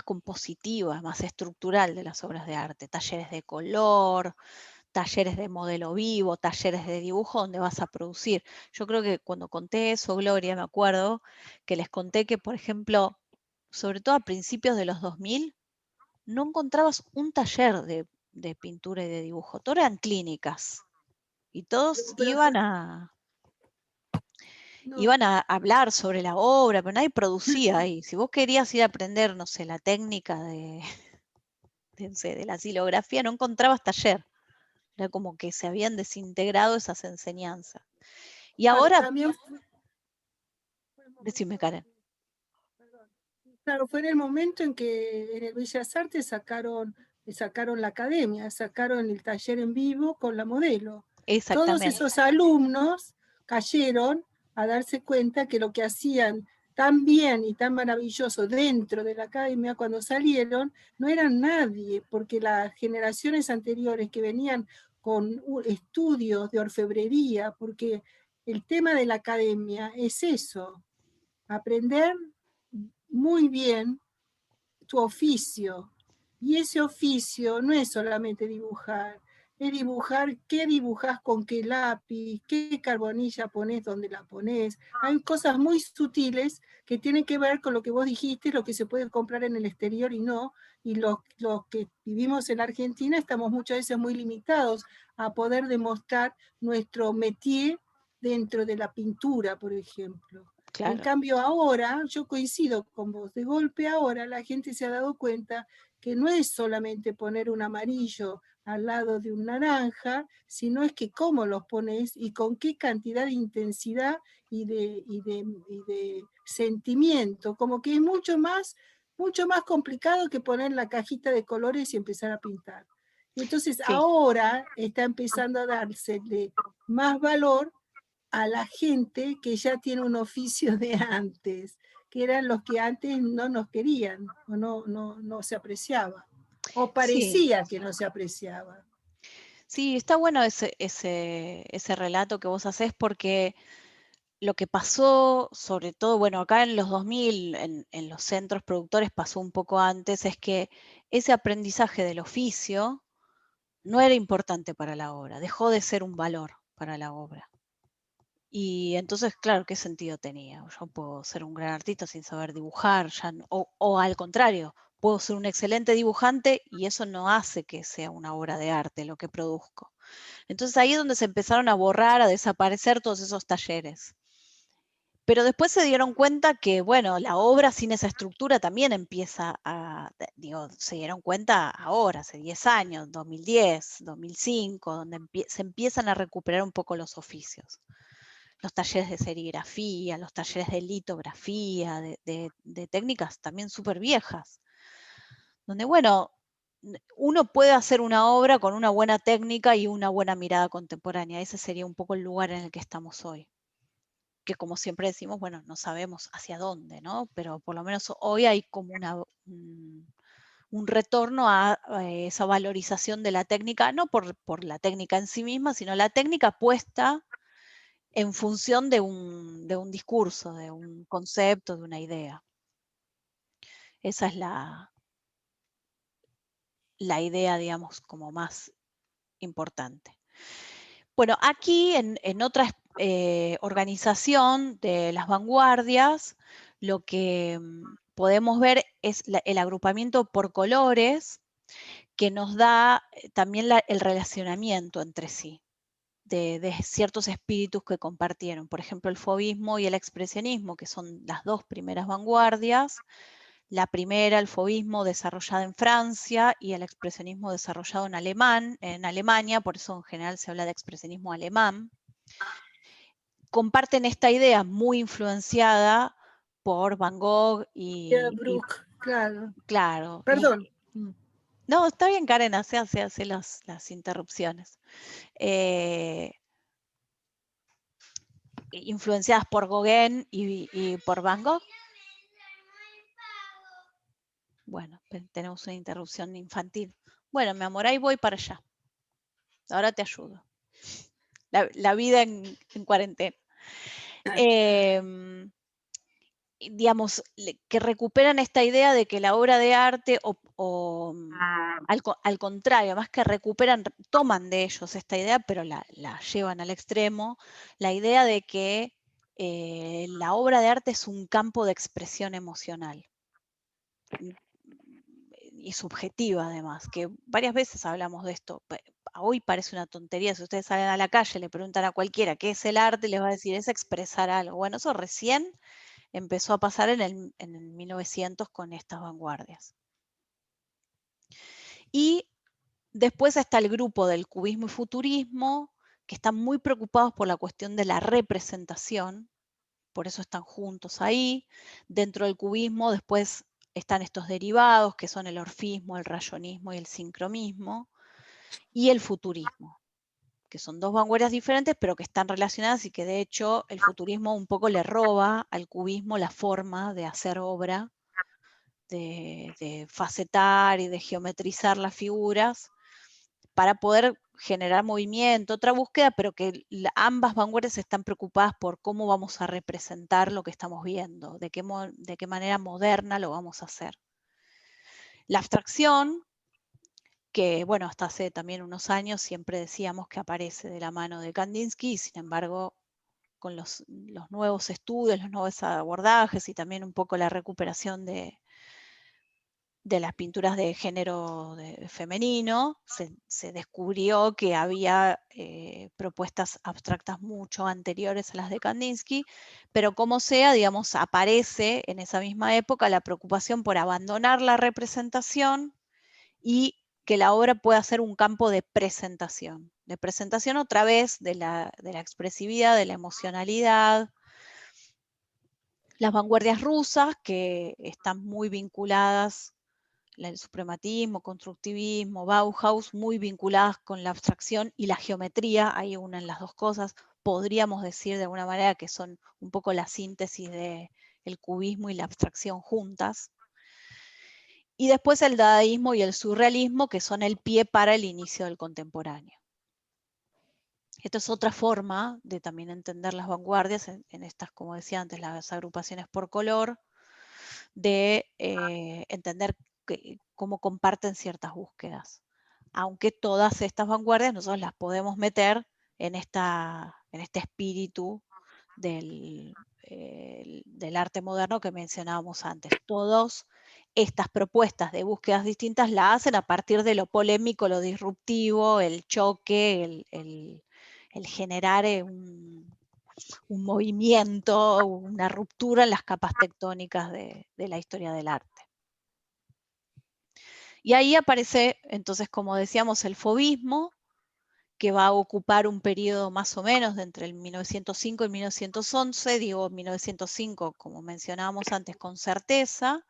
compositiva, más estructural de las obras de arte, talleres de color, talleres de modelo vivo, talleres de dibujo donde vas a producir. Yo creo que cuando conté eso, Gloria, me acuerdo que les conté que, por ejemplo, sobre todo a principios de los 2000, no encontrabas un taller de pintura y de dibujo, todo eran clínicas y todos iban a hablar sobre la obra, pero nadie producía ahí. Si vos querías ir a aprender, no sé, la técnica de la silografía, no encontrabas taller. Era como que se habían desintegrado esas enseñanzas. Y ahora, también decime, Karen. Claro, fue en el momento en que en el Bellas Artes sacaron la academia, sacaron el taller en vivo con la modelo. Todos Exactamente. esos alumnos cayeron a darse cuenta que lo que hacían tan bien y tan maravilloso dentro de la academia cuando salieron no eran nadie, porque las generaciones anteriores que venían con estudios de orfebrería, porque el tema de la academia es eso, aprender muy bien tu oficio. Y ese oficio no es solamente dibujar, es dibujar qué dibujas con qué lápiz, qué carbonilla pones, dónde la pones. Hay cosas muy sutiles que tienen que ver con lo que vos dijiste, lo que se puede comprar en el exterior y no. Y los que vivimos en Argentina estamos muchas veces muy limitados a poder demostrar nuestro métier dentro de la pintura, por ejemplo. Claro. En cambio ahora, yo coincido con vos, de golpe ahora la gente se ha dado cuenta que no es solamente poner un amarillo al lado de un naranja, sino es que cómo los pones y con qué cantidad de intensidad y de sentimiento, como que es mucho más complicado que poner la cajita de colores y empezar a pintar. Entonces Sí. ahora está empezando a dársele más valor a la gente que ya tiene un oficio de antes, que eran los que antes no nos querían, o no se apreciaba, o parecía que no se apreciaba. Sí, está bueno ese relato que vos hacés porque lo que pasó, sobre todo, bueno, acá en los 2000, en los centros productores pasó un poco antes, es que ese aprendizaje del oficio no era importante para la obra, dejó de ser un valor para la obra. Y entonces, claro, ¿qué sentido tenía? Yo puedo ser un gran artista sin saber dibujar, o al contrario, puedo ser un excelente dibujante y eso no hace que sea una obra de arte lo que produzco. Entonces ahí es donde se empezaron a borrar, a desaparecer todos esos talleres. Pero después se dieron cuenta que, bueno, la obra sin esa estructura también empieza se dieron cuenta ahora, hace 10 años, 2010, 2005, donde se empiezan a recuperar un poco los oficios. Los talleres de serigrafía, los talleres de litografía, de técnicas también súper viejas, donde, bueno, uno puede hacer una obra con una buena técnica y una buena mirada contemporánea. Ese sería un poco el lugar en el que estamos hoy. Que como siempre decimos, bueno, no sabemos hacia dónde, ¿no? Pero por lo menos hoy hay como un retorno a esa valorización de la técnica, no por la técnica en sí misma, sino la técnica puesta en función de un discurso, de un concepto, de una idea. Esa es la idea, digamos, como más importante. Bueno, aquí en otra organización de las vanguardias, lo que podemos ver es el agrupamiento por colores que nos da también el relacionamiento entre sí de ciertos espíritus que compartieron. Por ejemplo, el fauvismo y el expresionismo, que son las dos primeras vanguardias. La primera, el fauvismo, desarrollada en Francia, y el expresionismo desarrollado en Alemania, por eso en general se habla de expresionismo alemán. Comparten esta idea muy influenciada por Van Gogh Brooke, claro. claro. Perdón. No, está bien, Karen, hace las interrupciones. Influenciadas por Gauguin y por Van Gogh. Bueno, tenemos una interrupción infantil. Bueno, mi amor, ahí voy para allá. Ahora te ayudo. La vida en cuarentena. digamos, que recuperan esta idea de que la obra de arte, al contrario, más que recuperan, toman de ellos esta idea, pero la llevan al extremo, la idea de que la obra de arte es un campo de expresión emocional. Y subjetiva además, que varias veces hablamos de esto. Hoy parece una tontería, si ustedes salen a la calle y le preguntan a cualquiera qué es el arte, les va a decir, es expresar algo. Bueno, eso recién empezó a pasar en el 1900 con estas vanguardias. Y después está el grupo del cubismo y futurismo, que están muy preocupados por la cuestión de la representación, por eso están juntos ahí. Dentro del cubismo después están estos derivados, que son el orfismo, el rayonismo y el sincromismo, y el futurismo, que son dos vanguardias diferentes, pero que están relacionadas y que de hecho el futurismo un poco le roba al cubismo la forma de hacer obra, de facetar y de geometrizar las figuras, para poder generar movimiento, otra búsqueda, pero que ambas vanguardias están preocupadas por cómo vamos a representar lo que estamos viendo, de qué manera moderna lo vamos a hacer. La abstracción, que bueno, hasta hace también unos años siempre decíamos que aparece de la mano de Kandinsky, y sin embargo, con los nuevos estudios, los nuevos abordajes y también un poco la recuperación de las pinturas de género femenino, se descubrió que había propuestas abstractas mucho anteriores a las de Kandinsky, pero como sea, digamos, aparece en esa misma época la preocupación por abandonar la representación y que la obra pueda ser un campo de presentación otra vez de la expresividad, de la emocionalidad. Las vanguardias rusas, que están muy vinculadas, el suprematismo, constructivismo, Bauhaus, muy vinculadas con la abstracción y la geometría, ahí unen las dos cosas, podríamos decir de alguna manera que son un poco la síntesis del cubismo y la abstracción juntas. Y después el dadaísmo y el surrealismo, que son el pie para el inicio del contemporáneo. Esto es otra forma de también entender las vanguardias en estas, como decía antes, las agrupaciones por color, de entender cómo comparten ciertas búsquedas. Aunque todas estas vanguardias nosotros las podemos meter en este espíritu del arte moderno que mencionábamos antes. Todas estas propuestas de búsquedas distintas la hacen a partir de lo polémico, lo disruptivo, el choque, el generar un movimiento, una ruptura en las capas tectónicas de la historia del arte. Y ahí aparece, entonces, como decíamos, el fauvismo, que va a ocupar un periodo más o menos de entre el 1905 y 1911, digo 1905, como mencionábamos antes, con certeza,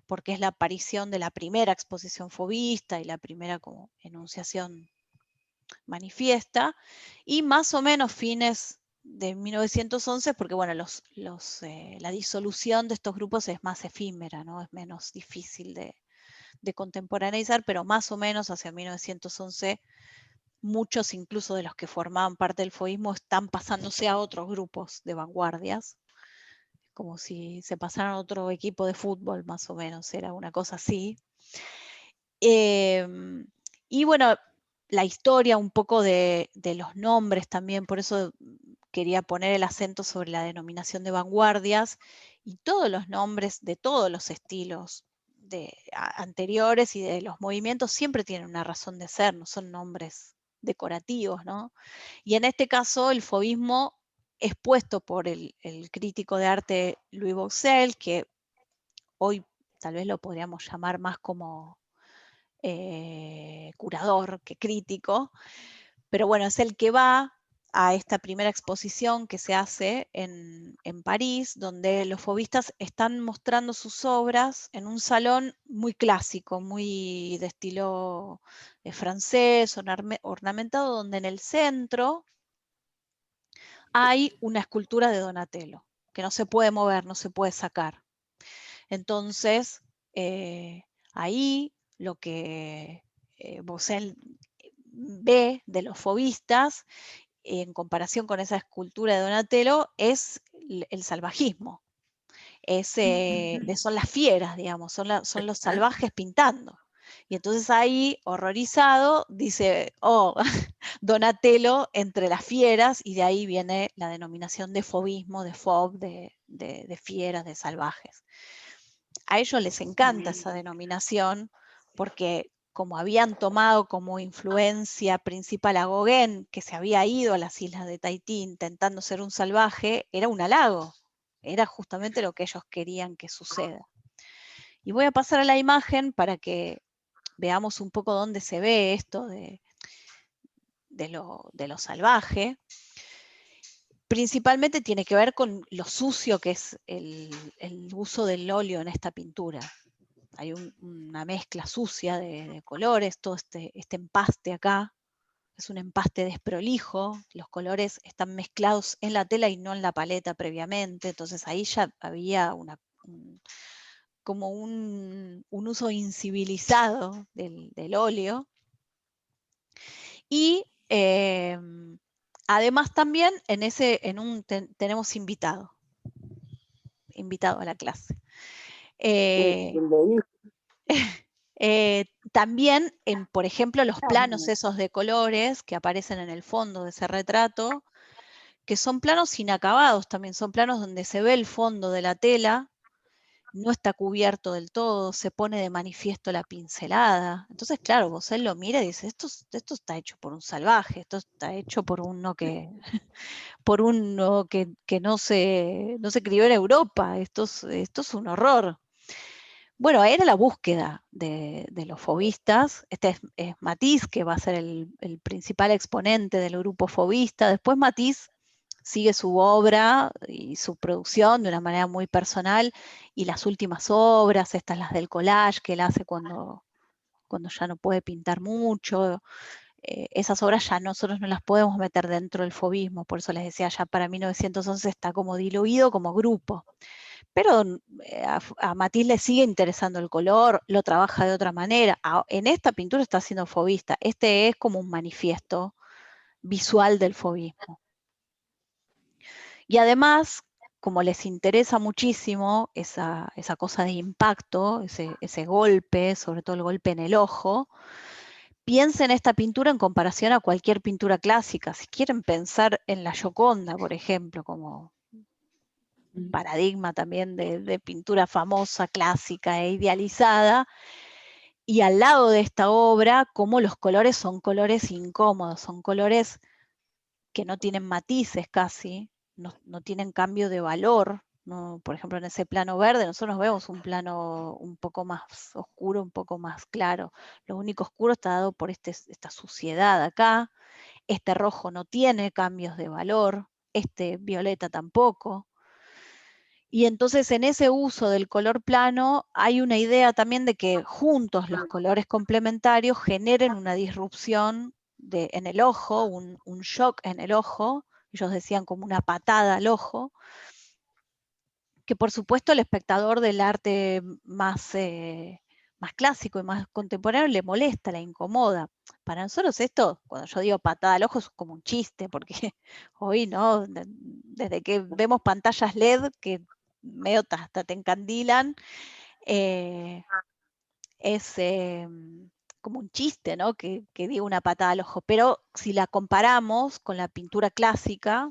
porque es la aparición de la primera exposición fauvista y la primera como enunciación manifiesta, y más o menos fines de 1911, porque bueno, la disolución de estos grupos es más efímera, ¿no? Es menos difícil de contemporaneizar, pero más o menos hacia 1911, muchos incluso de los que formaban parte del fauvismo están pasándose a otros grupos de vanguardias, como si se pasaran a otro equipo de fútbol, más o menos, era una cosa así. Y bueno, la historia un poco de los nombres también, por eso quería poner el acento sobre la denominación de vanguardias, y todos los nombres de todos los estilos anteriores y de los movimientos siempre tienen una razón de ser, no son nombres decorativos, ¿no? Y en este caso el fauvismo es puesto por el crítico de arte Louis Vauxel, que hoy tal vez lo podríamos llamar más como curador que crítico, pero bueno, es el que va a esta primera exposición que se hace en París, donde los fauvistas están mostrando sus obras en un salón muy clásico, muy de estilo francés, ornamentado, donde en el centro hay una escultura de Donatello, que no se puede mover, no se puede sacar. Entonces, ahí lo que Vauxel ve de los fauvistas en comparación con esa escultura de Donatello es el salvajismo. son las fieras, digamos, son los salvajes pintando. Y entonces ahí, horrorizado, dice, oh, Donatello entre las fieras, y de ahí viene la denominación de fauvismo, de fauve, de fieras, de salvajes. A ellos les encanta esa denominación porque como habían tomado como influencia principal a Gauguin, que se había ido a las islas de Tahití intentando ser un salvaje, era un halago, era justamente lo que ellos querían que suceda. Y voy a pasar a la imagen para que veamos un poco dónde se ve esto de lo salvaje. Principalmente tiene que ver con lo sucio que es el uso del óleo en esta pintura. Hay una mezcla sucia de colores, todo este empaste acá, es un empaste desprolijo, los colores están mezclados en la tela y no en la paleta previamente, entonces ahí ya había como un uso incivilizado del óleo. Y además también tenemos invitado a la clase. También, por ejemplo, los planos esos de colores que aparecen en el fondo de ese retrato, que son planos inacabados también, son planos donde se ve el fondo de la tela, no está cubierto del todo, se pone de manifiesto la pincelada. Entonces, claro, vos él lo mira y dice, esto está hecho por un salvaje, esto está hecho por uno que no se crió en Europa, esto es un horror. Bueno, era la búsqueda de los fauvistas. Este es Matisse, que va a ser el principal exponente del grupo fauvista. Después Matisse sigue su obra y su producción de una manera muy personal, y las últimas obras, estas las del collage que él hace cuando ya no puede pintar mucho, esas obras ya nosotros no las podemos meter dentro del fauvismo, por eso les decía, ya para 1911 está como diluido como grupo. Pero a Matisse le sigue interesando el color, lo trabaja de otra manera. En esta pintura está siendo fauvista. Este es como un manifiesto visual del fauvismo. Y además, como les interesa muchísimo esa cosa de impacto, ese golpe, sobre todo el golpe en el ojo, piensen esta pintura en comparación a cualquier pintura clásica. Si quieren pensar en la Gioconda, por ejemplo, como paradigma también de pintura famosa, clásica e idealizada, y al lado de esta obra, cómo los colores son colores incómodos, son colores que no tienen matices casi, no tienen cambio de valor. ¿No? Por ejemplo, en ese plano verde, nosotros vemos un plano un poco más oscuro, un poco más claro. Lo único oscuro está dado por esta suciedad acá. Este rojo no tiene cambios de valor, este violeta tampoco. Y entonces en ese uso del color plano hay una idea también de que juntos los colores complementarios generen una disrupción en el ojo, un shock en el ojo, ellos decían como una patada al ojo, que por supuesto el espectador del arte más clásico y más contemporáneo le molesta, le incomoda. Para nosotros esto, cuando yo digo patada al ojo, es como un chiste, porque hoy, ¿no? Desde que vemos pantallas LED que medio hasta te encandilan, es como un chiste, ¿no? Que diga una patada al ojo. Pero si la comparamos con la pintura clásica,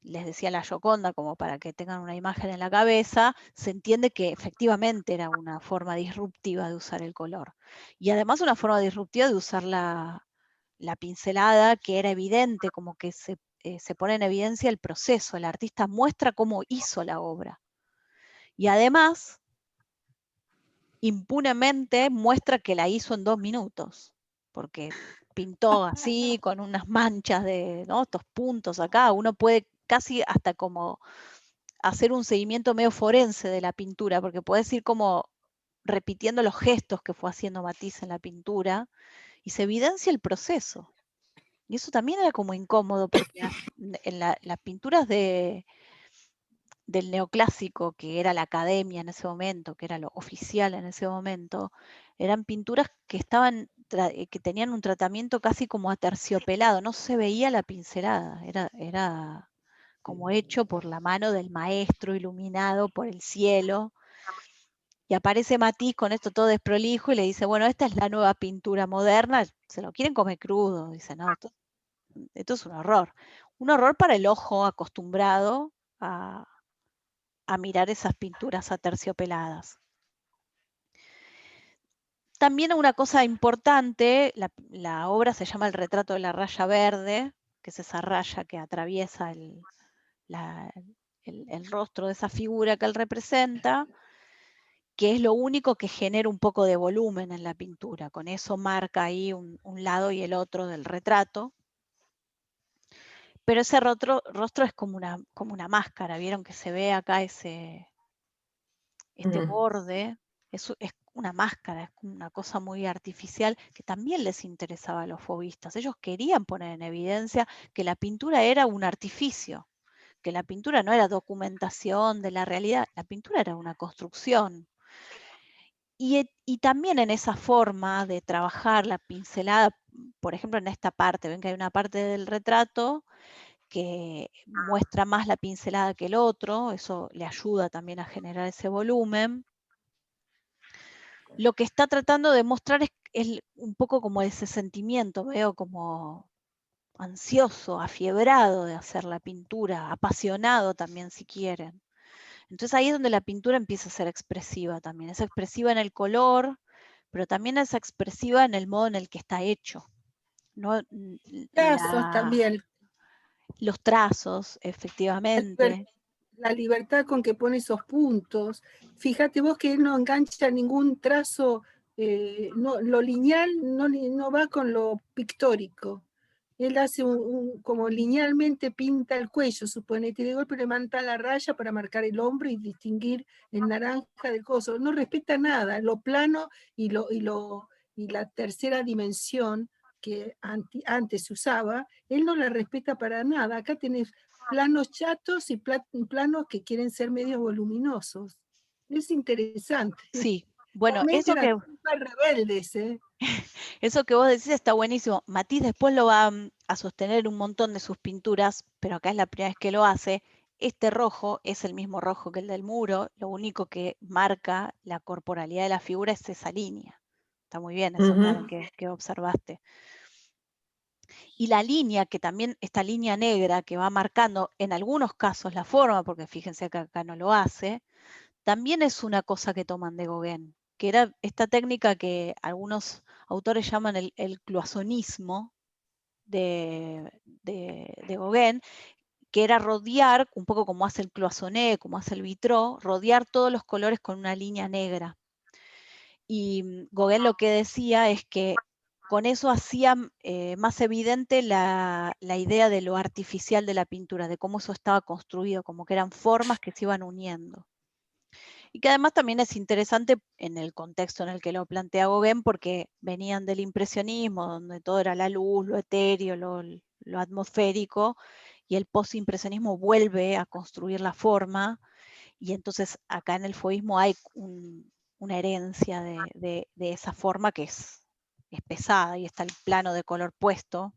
les decía la Gioconda, como para que tengan una imagen en la cabeza, se entiende que efectivamente era una forma disruptiva de usar el color. Y además una forma disruptiva de usar la pincelada, que era evidente, como que se pone en evidencia el proceso, el artista muestra cómo hizo la obra. Y además, impunemente muestra que la hizo en 2 minutos, porque pintó así, con unas manchas de, ¿no? Estos puntos acá, uno puede casi hasta como hacer un seguimiento medio forense de la pintura, porque puedes ir como repitiendo los gestos que fue haciendo Matisse en la pintura, y se evidencia el proceso. Y eso también era como incómodo, porque en las pinturas del neoclásico, que era la academia en ese momento, que era lo oficial en ese momento, eran pinturas que que tenían un tratamiento casi como aterciopelado, no se veía la pincelada, era como hecho por la mano del maestro, iluminado por el cielo. Y aparece Matisse con esto todo desprolijo y le dice, bueno, esta es la nueva pintura moderna, se lo quieren comer crudo. Dice, no, esto es un horror. Un horror para el ojo acostumbrado a mirar esas pinturas aterciopeladas. También una cosa importante, la obra se llama El retrato de la raya verde, que es esa raya que atraviesa el rostro de esa figura que él representa, que es lo único que genera un poco de volumen en la pintura. Con eso marca ahí un lado y el otro del retrato. Pero ese rostro es como una máscara, ¿vieron? Que se ve acá este borde, es una máscara, es una cosa muy artificial que también les interesaba a los fauvistas. Ellos querían poner en evidencia que la pintura era un artificio, que la pintura no era documentación de la realidad, la pintura era una construcción. Y también en esa forma de trabajar la pincelada, por ejemplo en esta parte, ven que hay una parte del retrato que muestra más la pincelada que el otro, eso le ayuda también a generar ese volumen. Lo que está tratando de mostrar es un poco como ese sentimiento, veo como ansioso, afiebrado de hacer la pintura, apasionado también si quieren. Entonces ahí es donde la pintura empieza a ser expresiva también, es expresiva en el color, pero también es expresiva en el modo en el que está hecho. ¿No? Trazos también. Los trazos, efectivamente. La libertad con que pone esos puntos. Fíjate vos que él no engancha ningún trazo, lo lineal no va con lo pictórico. Él hace como linealmente pinta el cuello, suponete, y de golpe levanta la raya para marcar el hombro y distinguir el naranja del coso. No respeta nada, lo plano y la tercera dimensión que antes se usaba, él no la respeta para nada. Acá tenés planos chatos y planos que quieren ser medios voluminosos. Es interesante. Sí, bueno, Realmente eran rebeldes, ¿eh? Eso que vos decís está buenísimo. Matisse después lo va a sostener en un montón de sus pinturas, pero acá es la primera vez que lo hace. Este rojo es el mismo rojo que el del muro, lo único que marca la corporalidad de la figura es esa línea. Está muy bien eso también que observaste. Y la línea, que también, esta línea negra que va marcando en algunos casos la forma, porque fíjense que acá no lo hace, también es una cosa que toman de Gauguin, que era esta técnica que algunos autores llaman el cloisonnismo de Gauguin, que era rodear, un poco como hace el cloisonné, como hace el vitró, rodear todos los colores con una línea negra. Y Gauguin lo que decía es que con eso hacía más evidente la idea de lo artificial de la pintura, de cómo eso estaba construido, como que eran formas que se iban uniendo. Y que además también es interesante en el contexto en el que lo plantea Gauguin, porque venían del impresionismo, donde todo era la luz, lo etéreo, lo atmosférico, y el postimpresionismo vuelve a construir la forma, y entonces acá en el fauvismo hay una herencia de esa forma que es pesada, y está el plano de color puesto.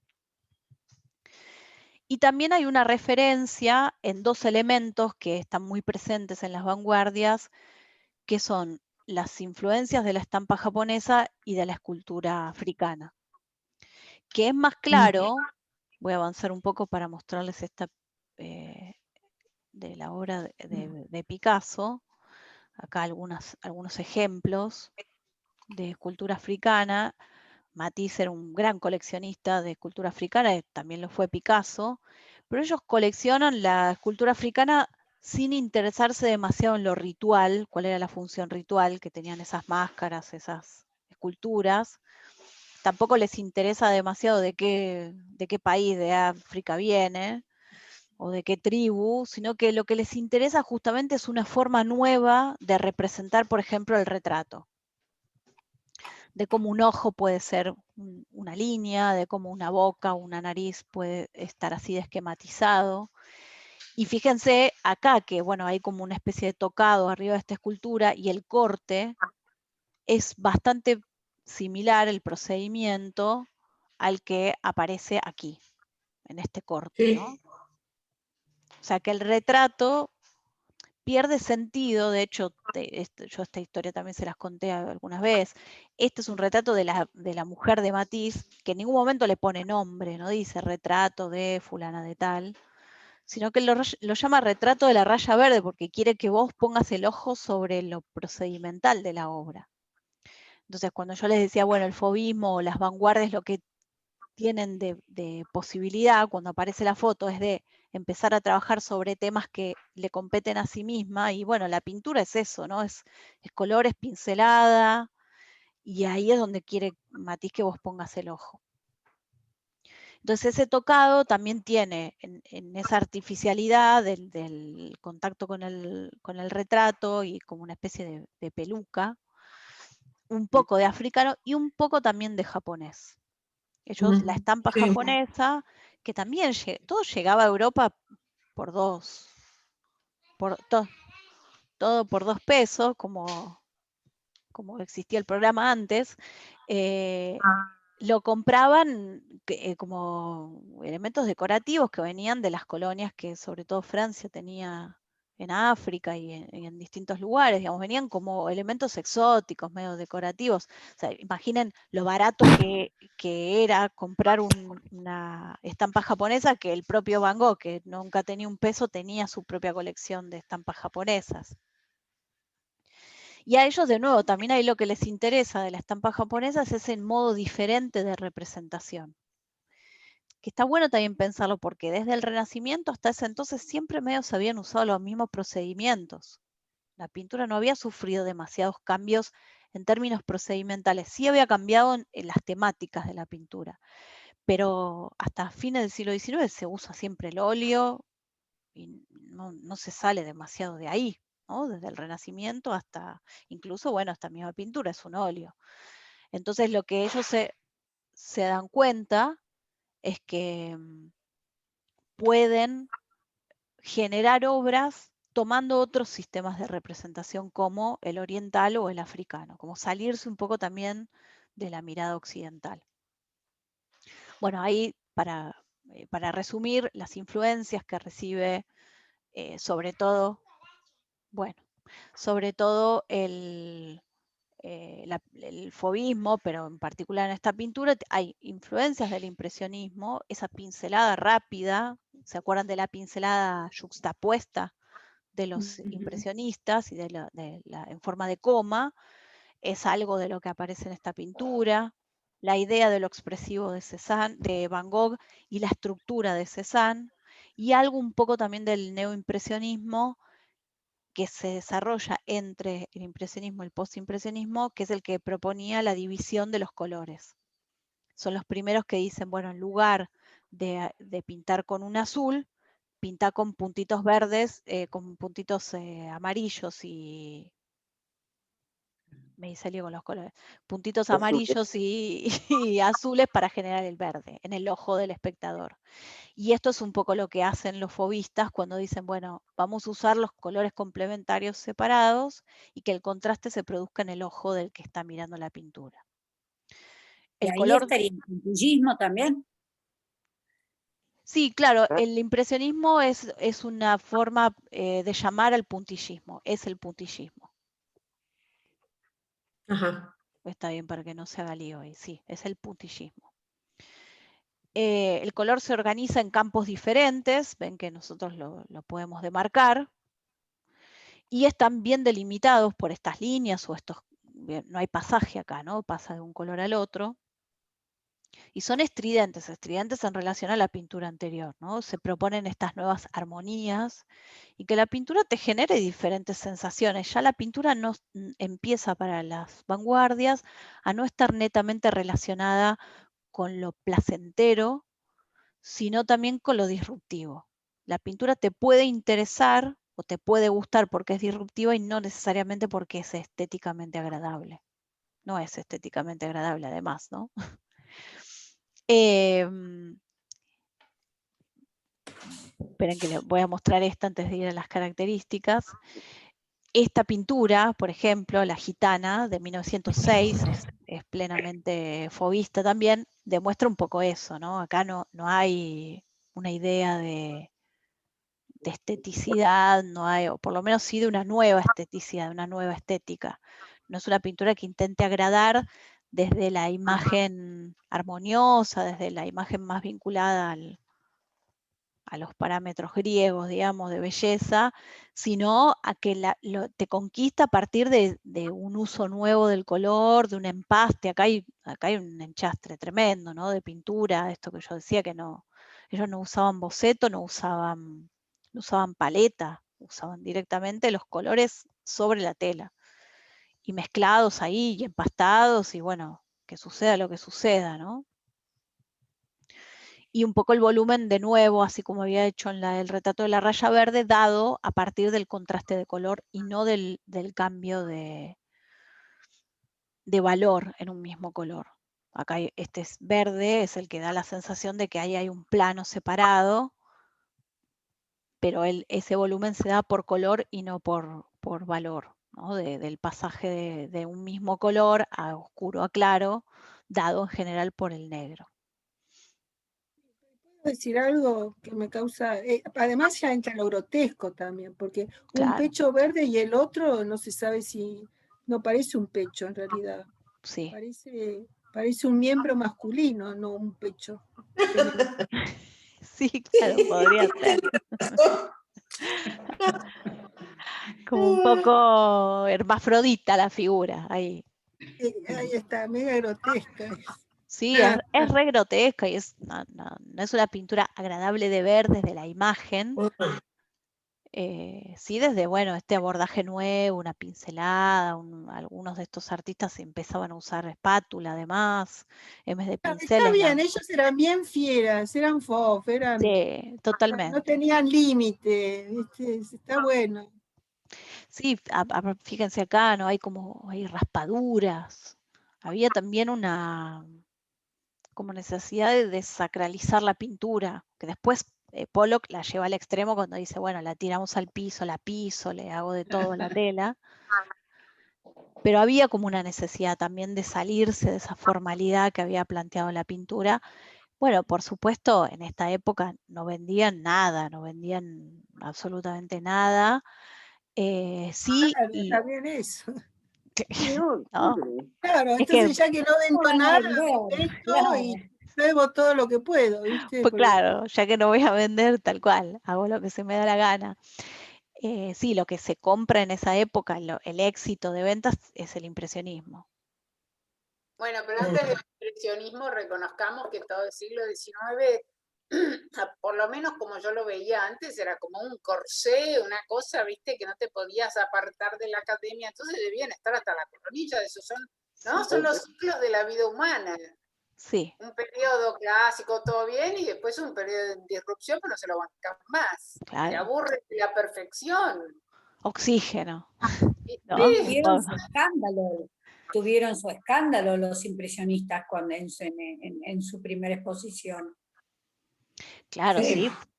Y también hay una referencia en dos elementos que están muy presentes en las vanguardias, que son las influencias de la estampa japonesa y de la escultura africana. Que es más claro, voy a avanzar un poco para mostrarles esta de la obra de Picasso, acá algunos ejemplos de escultura africana. Matisse era un gran coleccionista de escultura africana, también lo fue Picasso, pero ellos coleccionan la escultura africana sin interesarse demasiado en lo ritual, cuál era la función ritual que tenían esas máscaras, esas esculturas. Tampoco les interesa demasiado de qué país de África viene o de qué tribu, sino que lo que les interesa justamente es una forma nueva de representar, por ejemplo, el retrato. De cómo un ojo puede ser una línea, de cómo una boca o una nariz puede estar así de esquematizado. Y fíjense acá que, bueno, hay como una especie de tocado arriba de esta escultura y el corte es bastante similar, el procedimiento, al que aparece aquí, en este corte, Sí. ¿no? O sea, que el retrato pierde sentido. De hecho, yo esta historia también se las conté algunas veces. Este es un retrato de la mujer de Matisse, que en ningún momento le pone nombre, no dice retrato de fulana de tal, sino que lo llama retrato de la raya verde, porque quiere que vos pongas el ojo sobre lo procedimental de la obra. Entonces, cuando yo les decía, bueno, el fauvismo o las vanguardias, lo que tienen de posibilidad cuando aparece la foto es de empezar a trabajar sobre temas que le competen a sí misma, y bueno, la pintura es eso, ¿no? Es color, es pincelada, y ahí es donde quiere Matisse que vos pongas el ojo. Entonces ese tocado también tiene en esa artificialidad del contacto con el retrato y como una especie de peluca, un poco de africano y un poco también de japonés. Ellos, la estampa Sí. japonesa, que también todo llegaba a Europa por todo por 2 pesos, como existía el programa antes, lo compraban como elementos decorativos que venían de las colonias que sobre todo Francia tenía en África y en distintos lugares, digamos, venían como elementos exóticos, medio decorativos. O sea, imaginen lo barato que era comprar una estampa japonesa, que el propio Van Gogh, que nunca tenía un peso, tenía su propia colección de estampas japonesas. Y a ellos, de nuevo, también ahí lo que les interesa de la estampa japonesa es ese modo diferente de representación. Que está bueno también pensarlo, porque desde el Renacimiento hasta ese entonces siempre medio se habían usado los mismos procedimientos. La pintura no había sufrido demasiados cambios en términos procedimentales. Sí había cambiado en las temáticas de la pintura, pero hasta fines del siglo XIX se usa siempre el óleo y no se sale demasiado de ahí, ¿no? Desde el Renacimiento hasta, incluso, bueno, esta misma pintura es un óleo. Entonces lo que ellos se dan cuenta es que pueden generar obras tomando otros sistemas de representación como el oriental o el africano, como salirse un poco también de la mirada occidental. Bueno, ahí para resumir, las influencias que recibe sobre todo el fauvismo, pero en particular en esta pintura hay influencias del impresionismo, esa pincelada rápida. ¿Se acuerdan de la pincelada yuxtapuesta de los impresionistas y en forma de coma? Es algo de lo que aparece en esta pintura. La idea de lo expresivo de Van Gogh y la estructura de Cézanne, y algo un poco también del neoimpresionismo, que se desarrolla entre el impresionismo y el postimpresionismo, que es el que proponía la división de los colores. Son los primeros que dicen, bueno, en lugar de pintar con un azul, pinta con puntitos verdes, con puntitos amarillos y... Me salió con los colores. Puntitos amarillos y azules para generar el verde en el ojo del espectador. Y esto es un poco lo que hacen los fauvistas cuando dicen, bueno, vamos a usar los colores complementarios separados y que el contraste se produzca en el ojo del que está mirando la pintura. ¿Y ahí estaría el puntillismo también? Sí, claro, el impresionismo es una forma de llamar al puntillismo, es el puntillismo. Ajá. Está bien para que no se haga lío ahí, sí, es el puntillismo. El color se organiza en campos diferentes, ven que nosotros lo podemos demarcar, y están bien delimitados por estas líneas o estos, no hay pasaje acá, ¿no? Pasa de un color al otro. Y son estridentes en relación a la pintura anterior, ¿no? Se proponen estas nuevas armonías y que la pintura te genere diferentes sensaciones. Ya la pintura no empieza para las vanguardias a no estar netamente relacionada con lo placentero, sino también con lo disruptivo. La pintura te puede interesar o te puede gustar porque es disruptiva y no necesariamente porque es estéticamente agradable. No es estéticamente agradable además, ¿no? Esperen que les voy a mostrar esta antes de ir a las características. Esta pintura, por ejemplo, La Gitana, de 1906, es plenamente fauvista también, demuestra un poco eso, ¿no? Acá no hay una idea de esteticidad, no hay, o por lo menos sí de una nueva esteticidad, de una nueva estética. No es una pintura que intente agradar desde la imagen armoniosa, desde la imagen más vinculada a los parámetros griegos, digamos, de belleza, sino a que te conquista a partir de un uso nuevo del color, de un empaste. Acá hay un enchastre tremendo, ¿no? De pintura, esto que yo decía que no, ellos no usaban boceto, no usaban paleta, usaban directamente los colores sobre la tela y mezclados ahí y empastados y bueno, que suceda lo que suceda, ¿no? Y un poco el volumen de nuevo, así como había hecho en el retrato de la raya verde, dado a partir del contraste de color y no del cambio de valor en un mismo color. Acá este es verde, es el que da la sensación de que ahí hay un plano separado, pero ese volumen se da por color y no por valor, ¿no? Del pasaje de un mismo color a oscuro a claro, dado en general por el negro. Decir algo que me causa, además ya entra lo grotesco también, porque un Claro. pecho verde y el otro no se sabe si, no parece un pecho en realidad, Sí. parece un miembro masculino, no un pecho. Sí, claro, podría ser. Como un poco hermafrodita la figura ahí. Ahí está, mega grotesca. Sí, es re grotesca y no es una pintura agradable de ver desde la imagen. Sí, desde, bueno, este abordaje nuevo, una pincelada, algunos de estos artistas empezaban a usar espátula además, en vez de pinceles. Está bien, ellos eran bien fieras, eran FOF, sí, totalmente. No tenían límite, está bueno. Sí, fíjense acá, ¿no? Hay raspaduras. Había también como necesidad de desacralizar la pintura, que después Pollock la lleva al extremo cuando dice, bueno, la tiramos al piso, la piso, le hago de todo a la tela. Pero había como una necesidad también de salirse de esa formalidad que había planteado la pintura. Bueno, por supuesto, en esta época no vendían nada, no vendían absolutamente nada. Sí, Claro, y está bien eso. ¿no? Claro, Es entonces que, ya que no vendo nada, vendo y bebo todo lo que puedo, ¿viste? pues claro, ya que no voy a vender tal cual, hago lo que se me da la gana. Sí, lo que se compra en esa época, el éxito de ventas es el impresionismo. Bueno, pero antes del impresionismo reconozcamos que todo el siglo XIX, por lo menos como yo lo veía antes, era como un corsé, una cosa, viste, que no te podías apartar de la academia, entonces debían estar hasta la coronilla de eso, ¿no? Son los ciclos de la vida humana. Sí. Un periodo clásico, todo bien, y después un periodo de disrupción, pero no se lo bancan más. Claro. Se aburre de la perfección. Oxígeno. ¿no? Tuvieron su escándalo los impresionistas cuando en su primera exposición. Claro,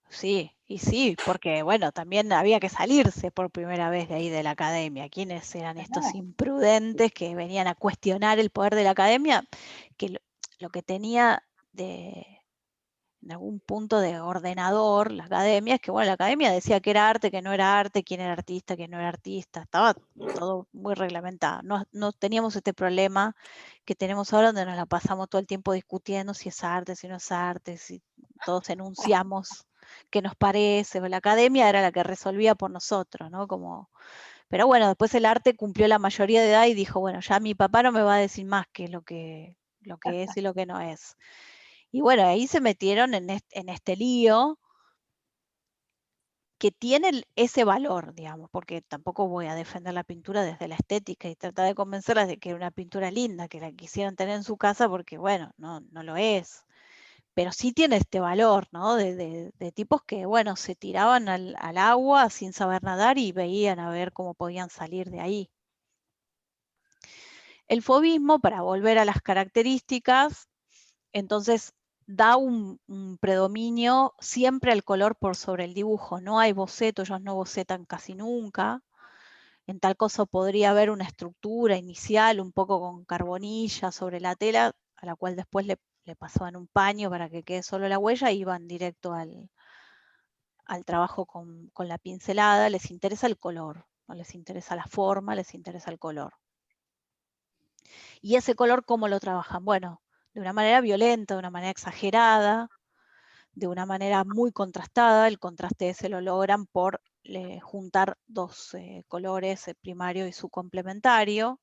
sí, porque bueno, también había que salirse por primera vez de ahí de la academia. ¿Quiénes eran estos imprudentes que venían a cuestionar el poder de la academia? Que lo que tenía en algún punto de ordenador la academia es que, bueno, la academia decía que era arte, que no era arte, quién era artista, quién no era artista, estaba todo muy reglamentado. No teníamos este problema que tenemos ahora donde nos la pasamos todo el tiempo discutiendo si es arte, si no es arte, si todos enunciamos qué nos parece. La academia era la que resolvía por nosotros, ¿no? Pero bueno, después el arte cumplió la mayoría de edad y dijo, bueno, ya mi papá no me va a decir más qué es lo que es y lo que no es. Y bueno, ahí se metieron en este lío que tiene ese valor, digamos, porque tampoco voy a defender la pintura desde la estética y tratar de convencerlas de que era una pintura linda, que la quisieran tener en su casa, porque bueno, no lo es. Pero sí tiene este valor, ¿no? De tipos que, bueno, se tiraban al agua sin saber nadar y veían a ver cómo podían salir de ahí. El fauvismo, para volver a las características, entonces da un predominio siempre al color por sobre el dibujo. No hay boceto, ellos no bocetan casi nunca. En tal caso podría haber una estructura inicial, un poco con carbonilla sobre la tela, a la cual después le pasaban un paño para que quede solo la huella y iban directo al trabajo con la pincelada, les interesa el color, no les interesa la forma, les interesa el color. ¿Y ese color cómo lo trabajan? Bueno, de una manera violenta, de una manera exagerada, de una manera muy contrastada. El contraste ese lo logran por juntar dos colores, el primario y su complementario.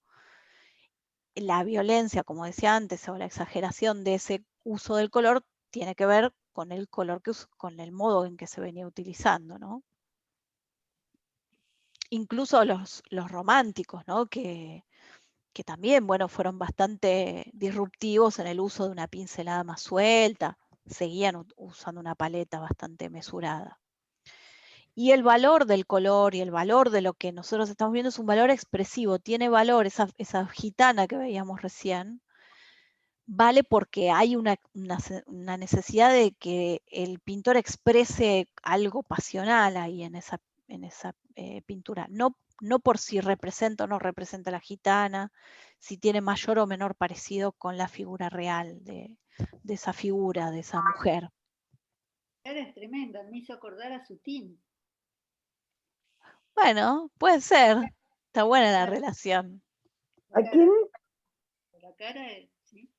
La violencia, como decía antes, o la exageración de ese uso del color tiene que ver con el color, con el modo en que se venía utilizando, ¿no? Incluso los románticos, ¿no? Que también, bueno, fueron bastante disruptivos en el uso de una pincelada más suelta, seguían usando una paleta bastante mesurada. Y el valor del color y el valor de lo que nosotros estamos viendo es un valor expresivo, tiene valor, esa gitana que veíamos recién, vale porque hay una necesidad de que el pintor exprese algo pasional ahí en esa pintura, no por si representa o no representa a la gitana, si tiene mayor o menor parecido con la figura real de esa figura, de esa mujer. Es tremenda, me hizo acordar a Sutín. Bueno, puede ser, está buena la relación. ¿A quién? La cara, ¿sí?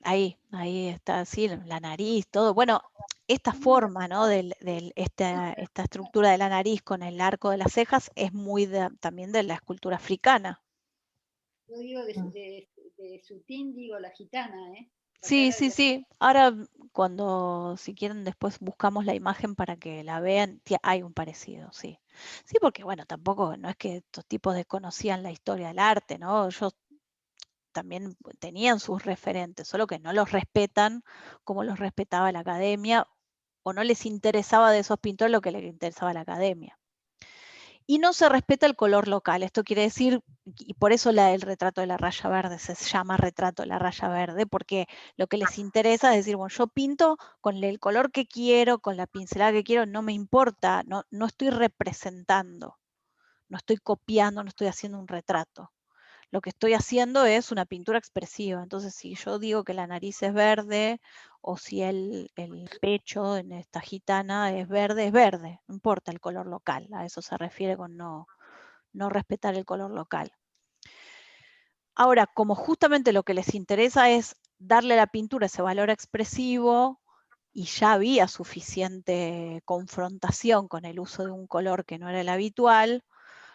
Ahí está, sí, la nariz, todo. Bueno, esta forma, ¿no? Esta estructura de la nariz con el arco de las cejas es muy también de la escultura africana. Yo digo de Sutín, digo la gitana, ¿eh? Sí, sí, sí. Ahora, si quieren, después buscamos la imagen para que la vean. Hay un parecido, sí. Sí, porque, bueno, tampoco, no es que estos tipos desconocían la historia del arte, ¿no? Ellos también tenían sus referentes, solo que no los respetan como los respetaba la academia, o no les interesaba de esos pintores lo que les interesaba a la academia. Y no se respeta el color local. Esto quiere decir, y por eso el retrato de la raya verde se llama retrato de la raya verde, porque lo que les interesa es decir, bueno, yo pinto con el color que quiero, con la pincelada que quiero, no me importa, no estoy representando, no estoy copiando, no estoy haciendo un retrato. Lo que estoy haciendo es una pintura expresiva. Entonces, si yo digo que la nariz es verde, o si el pecho en esta gitana es verde, no importa el color local. A eso se refiere con no respetar el color local. Ahora, como justamente lo que les interesa es darle a la pintura ese valor expresivo, y ya había suficiente confrontación con el uso de un color que no era el habitual,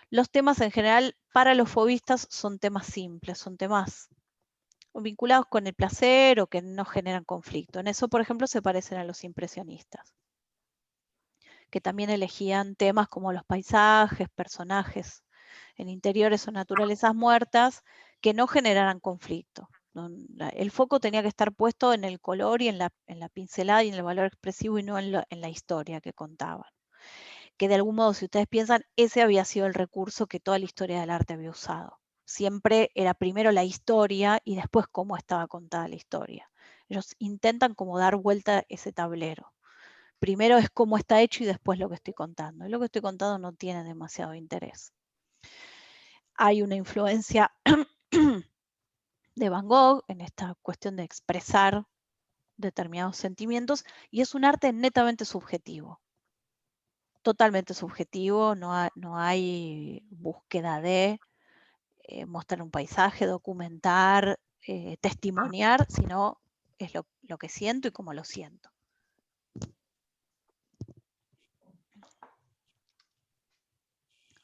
los temas en general para los fauvistas son temas simples, son temas vinculados con el placer o que no generan conflicto. En eso, por ejemplo, se parecen a los impresionistas, que también elegían temas como los paisajes, personajes en interiores o naturalezas muertas que no generaran conflicto. El foco tenía que estar puesto en el color y en la pincelada y en el valor expresivo, y no en la historia que contaban. Que de algún modo, si ustedes piensan, ese había sido el recurso que toda la historia del arte había usado. Siempre era primero la historia y después cómo estaba contada la historia. Ellos intentan como dar vuelta ese tablero. Primero es cómo está hecho y después lo que estoy contando. Y lo que estoy contando no tiene demasiado interés. Hay una influencia de Van Gogh en esta cuestión de expresar determinados sentimientos, y es un arte netamente subjetivo. Totalmente subjetivo, no hay búsqueda de mostrar un paisaje, documentar, testimoniar, sino es lo que siento y cómo lo siento.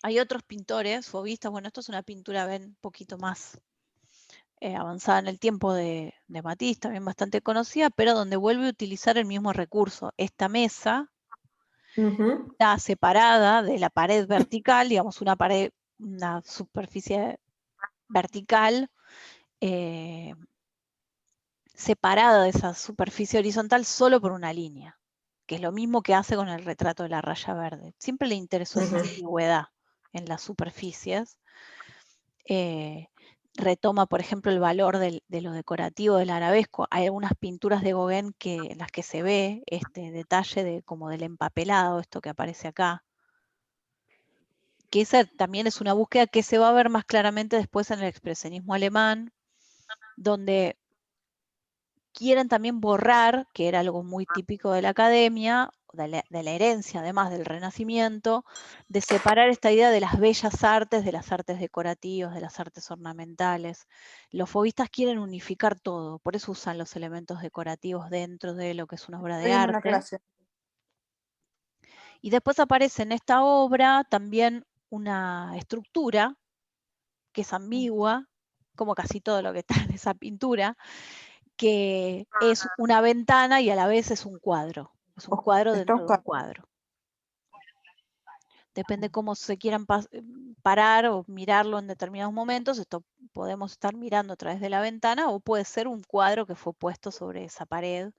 Hay otros pintores, fauvistas, bueno, esto es una pintura, ven, un poquito más avanzada en el tiempo de Matisse, también bastante conocida, pero donde vuelve a utilizar el mismo recurso. Esta mesa está separada de la pared vertical, digamos una superficie vertical, separada de esa superficie horizontal solo por una línea, que es lo mismo que hace con el retrato de la raya verde. Siempre le interesó esa ambigüedad en las superficies. Retoma, por ejemplo, el valor de lo decorativo del arabesco. Hay algunas pinturas de Gauguin en las que se ve este detalle como del empapelado, esto que aparece acá, que esa también es una búsqueda que se va a ver más claramente después en el expresionismo alemán, donde quieren también borrar, que era algo muy típico de la academia, de la herencia además del Renacimiento, de separar esta idea de las bellas artes, de las artes decorativas, de las artes ornamentales. Los fauvistas quieren unificar todo, por eso usan los elementos decorativos dentro de lo que es una obra de Estoy en una arte. clase. Y después aparece en esta obra también una estructura que es ambigua, como casi todo lo que está en esa pintura, que es una ventana y a la vez es un cuadro. Es un cuadro dentro de un cuadro. Depende cómo se quieran parar o mirarlo en determinados momentos. Esto podemos estar mirando a través de la ventana o puede ser un cuadro que fue puesto sobre esa pared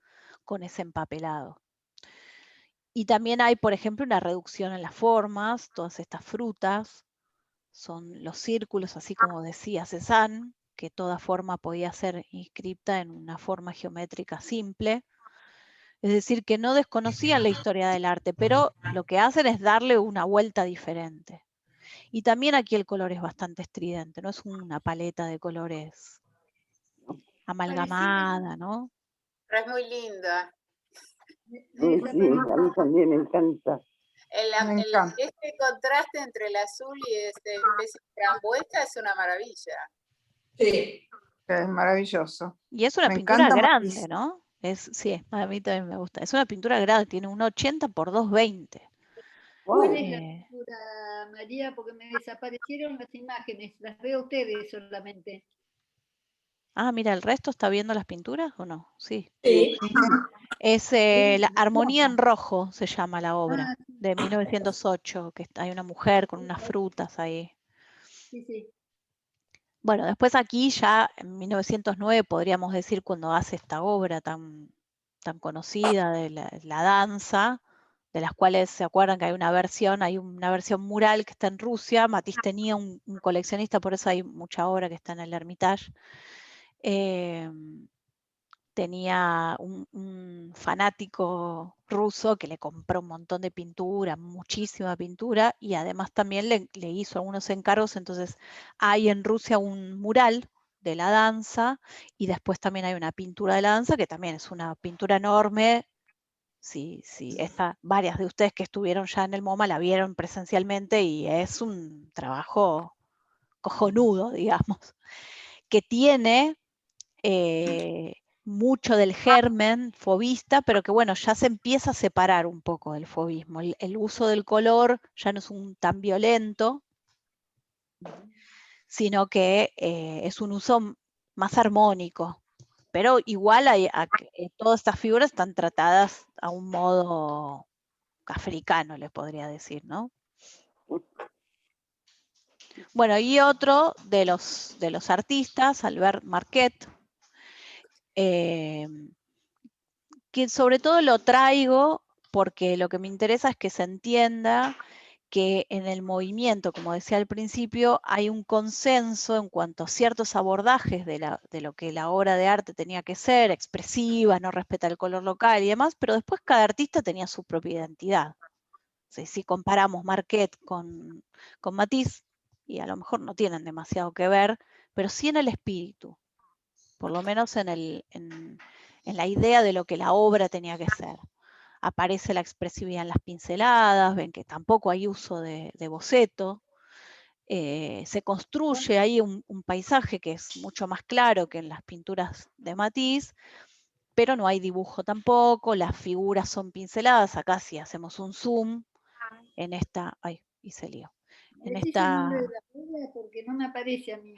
con ese empapelado. Y también hay, por ejemplo, una reducción en las formas. Todas estas frutas son los círculos, así como decía Cézanne, que toda forma podía ser inscripta en una forma geométrica simple. Es decir, que no desconocían la historia del arte, pero lo que hacen es darle una vuelta diferente. Y también aquí el color es bastante estridente, no es una paleta de colores amalgamada, ¿no? Pero es muy linda. Sí, a mí también me encanta. Este contraste entre el azul y este especie de frambuesa es una maravilla. Sí. Es maravilloso. Y es una Me pintura encanta grande, Matisse. ¿no? Sí, a mí también me gusta. Es una pintura grande, tiene un 80 por 220. ¿Cuál es la Eh, pintura, María? Porque me desaparecieron las imágenes, las veo ustedes solamente. mira, ¿el resto está viendo las pinturas o no? Sí. Sí. Es La Armonía en Rojo, se llama la obra, Ah, de 1908, que hay una mujer con unas frutas ahí. sí, sí. Bueno, después aquí ya en 1909 podríamos decir cuando hace esta obra tan conocida de la danza, de las cuales se acuerdan que hay una versión mural que está en Rusia. Matisse tenía un coleccionista, por eso hay mucha obra que está en el Hermitage. Tenía un fanático ruso que le compró un montón de pintura, muchísima pintura, y además también le hizo algunos encargos. Entonces hay en Rusia un mural de la danza y después también hay una pintura de la danza que también es una pintura enorme. Sí, varias de ustedes que estuvieron ya en el MoMA la vieron presencialmente y es un trabajo cojonudo, digamos, que tiene mucho del germen fovista, pero que bueno, ya se empieza a separar un poco del fovismo. El uso del color ya no es tan violento, sino que es un uso más armónico. Pero igual todas estas figuras están tratadas a un modo africano, les podría decir, ¿no? Bueno, y otro de los artistas, Albert Marquet, que sobre todo lo traigo porque lo que me interesa es que se entienda que en el movimiento, como decía al principio, hay un consenso en cuanto a ciertos abordajes de lo que la obra de arte tenía que ser, expresiva, no respeta el color local y demás, pero después cada artista tenía su propia identidad. Si comparamos Marquet con Matisse, y a lo mejor no tienen demasiado que ver, pero sí en el espíritu, por lo menos en la idea de lo que la obra tenía que ser. Aparece la expresividad en las pinceladas, ven que tampoco hay uso de boceto. Se construye ahí un paisaje que es mucho más claro que en las pinturas de Matisse, pero no hay dibujo tampoco, las figuras son pinceladas. Acá si hacemos un zoom en esta... Ay, hice lío. En ¿Decís el nombre de esta... la obra? Porque no me aparece a mí.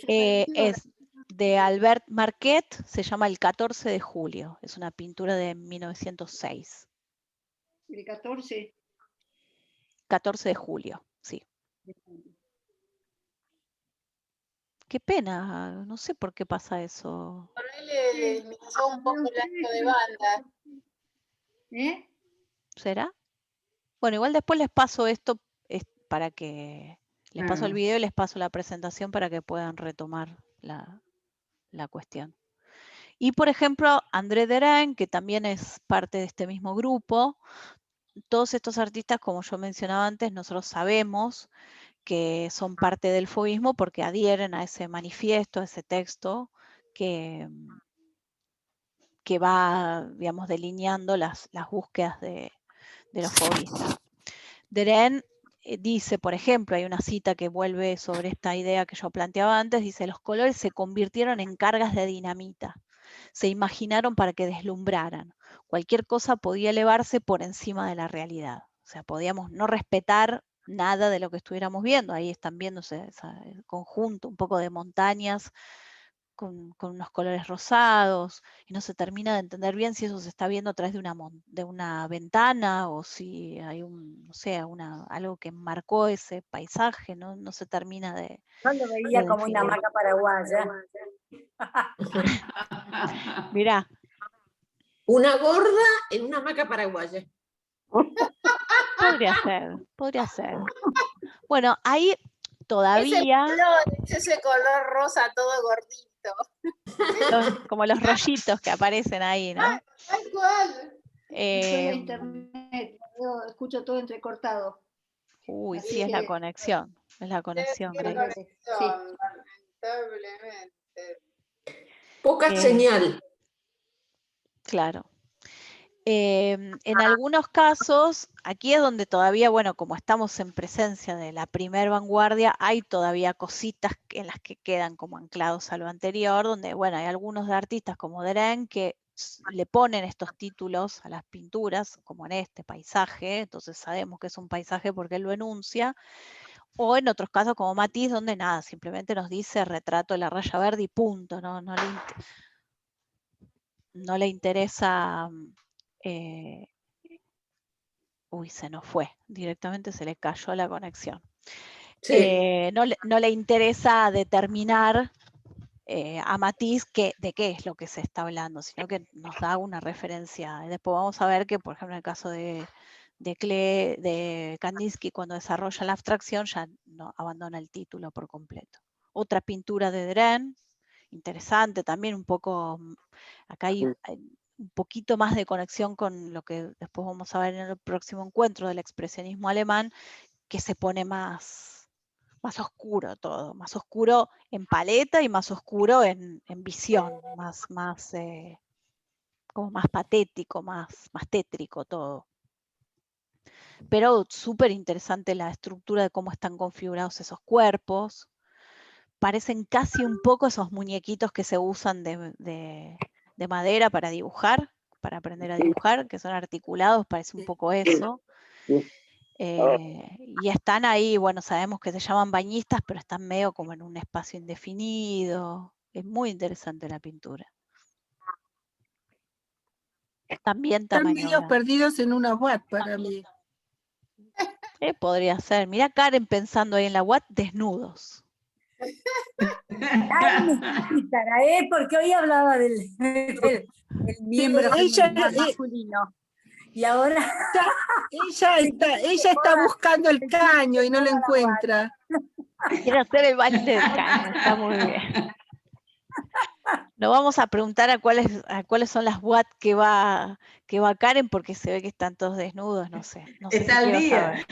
es de Albert Marquet, se llama El 14 de julio. Es una pintura de 1906. El 14. 14 de julio, sí. Qué pena, no sé por qué pasa eso. Por ahí le disminuyó un poco el ancho de banda. ¿Eh? ¿Será? Bueno, igual después les paso esto para que... Les paso el video y les paso la presentación para que puedan retomar la cuestión. Y por ejemplo, André Derain, que también es parte de este mismo grupo. Todos estos artistas, como yo mencionaba antes, nosotros sabemos que son parte del fauvismo porque adhieren a ese manifiesto, a ese texto que que va, digamos, delineando las búsquedas de los fauvistas. Deren dice, por ejemplo, hay una cita que vuelve sobre esta idea que yo planteaba antes, dice, los colores se convirtieron en cargas de dinamita, se imaginaron para que deslumbraran, cualquier cosa podía elevarse por encima de la realidad, o sea, podíamos no respetar nada de lo que estuviéramos viendo, ahí están viéndose ese conjunto, un poco de montañas, con unos colores rosados, y no se termina de entender bien si eso se está viendo a través de una ventana o si hay no sé, algo que marcó ese paisaje, no se termina de... Yo lo veía como una hamaca paraguaya. Mirá. Una gorda en una hamaca paraguaya. Podría ser. Bueno, ahí todavía... Ese color rosa todo gordito. Como los rollitos que aparecen ahí, ¿no? Tal cual. Estoy en internet, escucho todo entrecortado. Uy, Así sí, es la que- conexión. Es la conexión, Grace. Sí. Lamentablemente. Poca señal. Claro. En algunos casos, aquí es donde todavía, bueno, como estamos en presencia de la primer vanguardia, hay todavía cositas en las que quedan como anclados a lo anterior, donde, bueno, hay algunos artistas como Deren que le ponen estos títulos a las pinturas, como en este paisaje, entonces sabemos que es un paisaje porque él lo enuncia, o en otros casos como Matisse, donde nada, simplemente nos dice retrato de la raya verde y punto, no le interesa... uy, se nos fue, directamente se le cayó la conexión. Sí. No le interesa determinar a Matisse de qué es lo que se está hablando, sino que nos da una referencia. Después vamos a ver que, por ejemplo, en el caso de Kandinsky, cuando desarrolla la abstracción, ya no abandona el título por completo. Otra pintura de Deren, interesante también, un poco, acá hay un poquito más de conexión con lo que después vamos a ver en el próximo encuentro del expresionismo alemán, que se pone más oscuro todo, más oscuro en paleta y más oscuro en visión, como más patético, más tétrico todo. Pero súper interesante la estructura de cómo están configurados esos cuerpos. Parecen casi un poco esos muñequitos que se usan de madera para dibujar, para aprender a dibujar, que son articulados, parece un poco eso. Y están ahí, bueno, sabemos que se llaman bañistas, pero están medio como en un espacio indefinido. Es muy interesante la pintura. También Están tamaño medio grande. perdidos en una Watt para mí. Podría ser. Mira Karen pensando ahí en la Watt, desnudos. Porque hoy hablaba del miembro masculino. Y ahora ella está buscando el caño y no lo encuentra. Quiere hacer el baile del caño, está muy bien. Nos vamos a preguntar a cuáles son las Watt que va Karen, porque se ve que están todos desnudos, no sé. Está al día.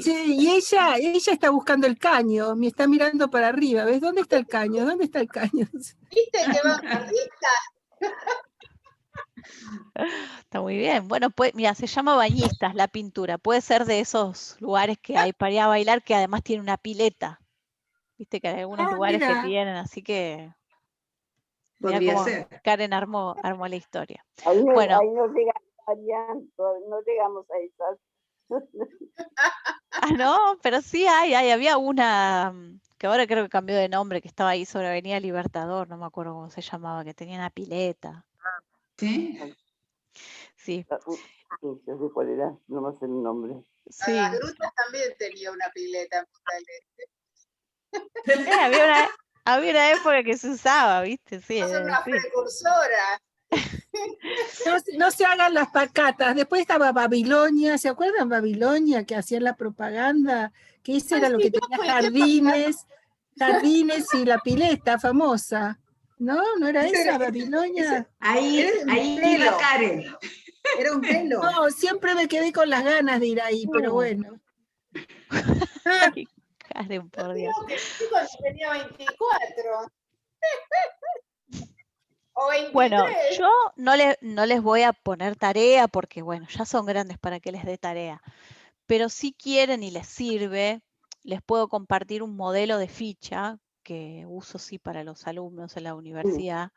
Sí, y ella está buscando el caño, me está mirando para arriba. ¿Ves? ¿Dónde está el caño? ¿Dónde está el caño? ¿Viste que vanguardista? Está muy bien. Bueno, pues, mira, se llama Bañistas la pintura. Puede ser de esos lugares que hay para ir a bailar que además tiene una pileta. Viste que hay algunos lugares que tienen, así que... Podría ser. Karen armó la historia. Ahí no Bueno. no llegamos a esas. No, pero sí había una que ahora creo que cambió de nombre, que estaba ahí sobre Avenida Libertador, no me acuerdo cómo se llamaba, que tenía una pileta. ¿Sí? Sí. Sí, yo sé cuál era, no me sé el nombre. Sí. Las grutas también tenía una pileta en Punta del Este. Había una época que se usaba, ¿viste? Sí. Son una precursora. No se hagan las pacatas. Después estaba Babilonia, ¿se acuerdan Babilonia que hacían la propaganda? Que ese era lo que tenía jardines y la pileta famosa. ¿No? ¿No era esa Babilonia? Ahí iba Karen. Era un pelo. No, siempre me quedé con las ganas de ir ahí, pero bueno. Ay, Karen, por Dios. Creo que sí, cuando tenía 24. O 23. Bueno, yo no les voy a poner tarea porque, bueno, ya son grandes para que les dé tarea. Pero si quieren y les sirve, les puedo compartir un modelo de ficha que uso sí para los alumnos en la universidad,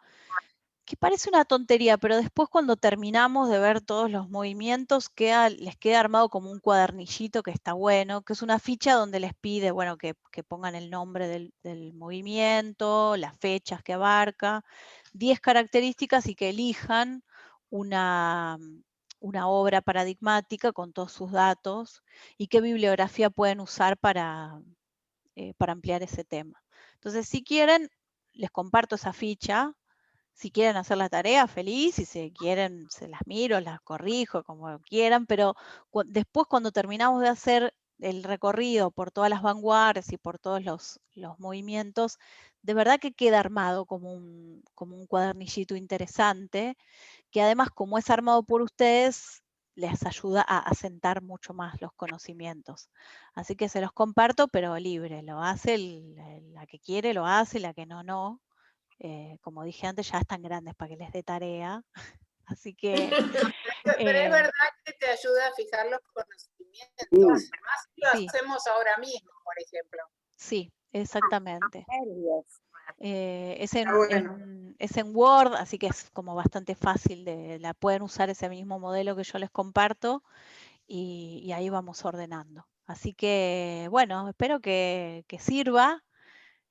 que parece una tontería, pero después cuando terminamos de ver todos los movimientos, les queda armado como un cuadernillito que está bueno, que es una ficha donde les pide, bueno, que pongan el nombre del movimiento, las fechas que abarca, 10 características y que elijan una obra paradigmática con todos sus datos y qué bibliografía pueden usar para ampliar ese tema. Entonces, si quieren, les comparto esa ficha. Si quieren hacer la tarea, feliz. Si se quieren, se las miro, las corrijo, como quieran. Pero después, cuando terminamos de hacer el recorrido por todas las vanguardias y por todos los movimientos, de verdad que queda armado como un cuadernillito interesante, que además, como es armado por ustedes, les ayuda a asentar mucho más los conocimientos. Así que se los comparto, pero libre. Lo hace la que quiere, lo hace, la que no, no. Como dije antes, ya están grandes para que les dé tarea. Así que... Pero es verdad que te ayuda a fijar los conocimientos. Sí. Además, lo Sí. hacemos ahora mismo, por ejemplo. Sí, exactamente. Es Está bueno. en Word, así que es como bastante fácil. La pueden usar ese mismo modelo que yo les comparto y ahí vamos ordenando. Así que, bueno, espero que sirva.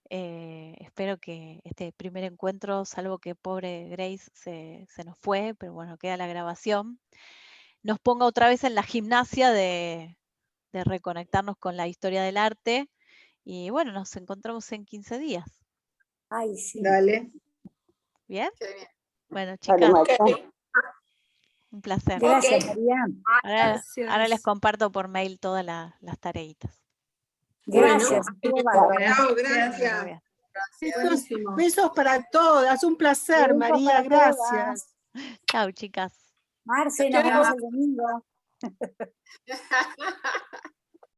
Espero que este primer encuentro, salvo que pobre Grace se nos fue, pero bueno, queda la grabación, nos ponga otra vez en la gimnasia de reconectarnos con la historia del arte. Y bueno, nos encontramos en 15 días. Ay, sí. Dale. ¿Bien? Qué bien. Bueno, Dale, chicas, Marta. un placer. Gracias, Ok. María. Ahora les comparto por mail todas las tareitas. Gracias. Estuvo bárbaro. Chao, Muy gracias. bien. Buenísimo. Besos para todas, un placer, Besos María, para gracias. todas. Chao, chicas. Marce, nos vemos el domingo.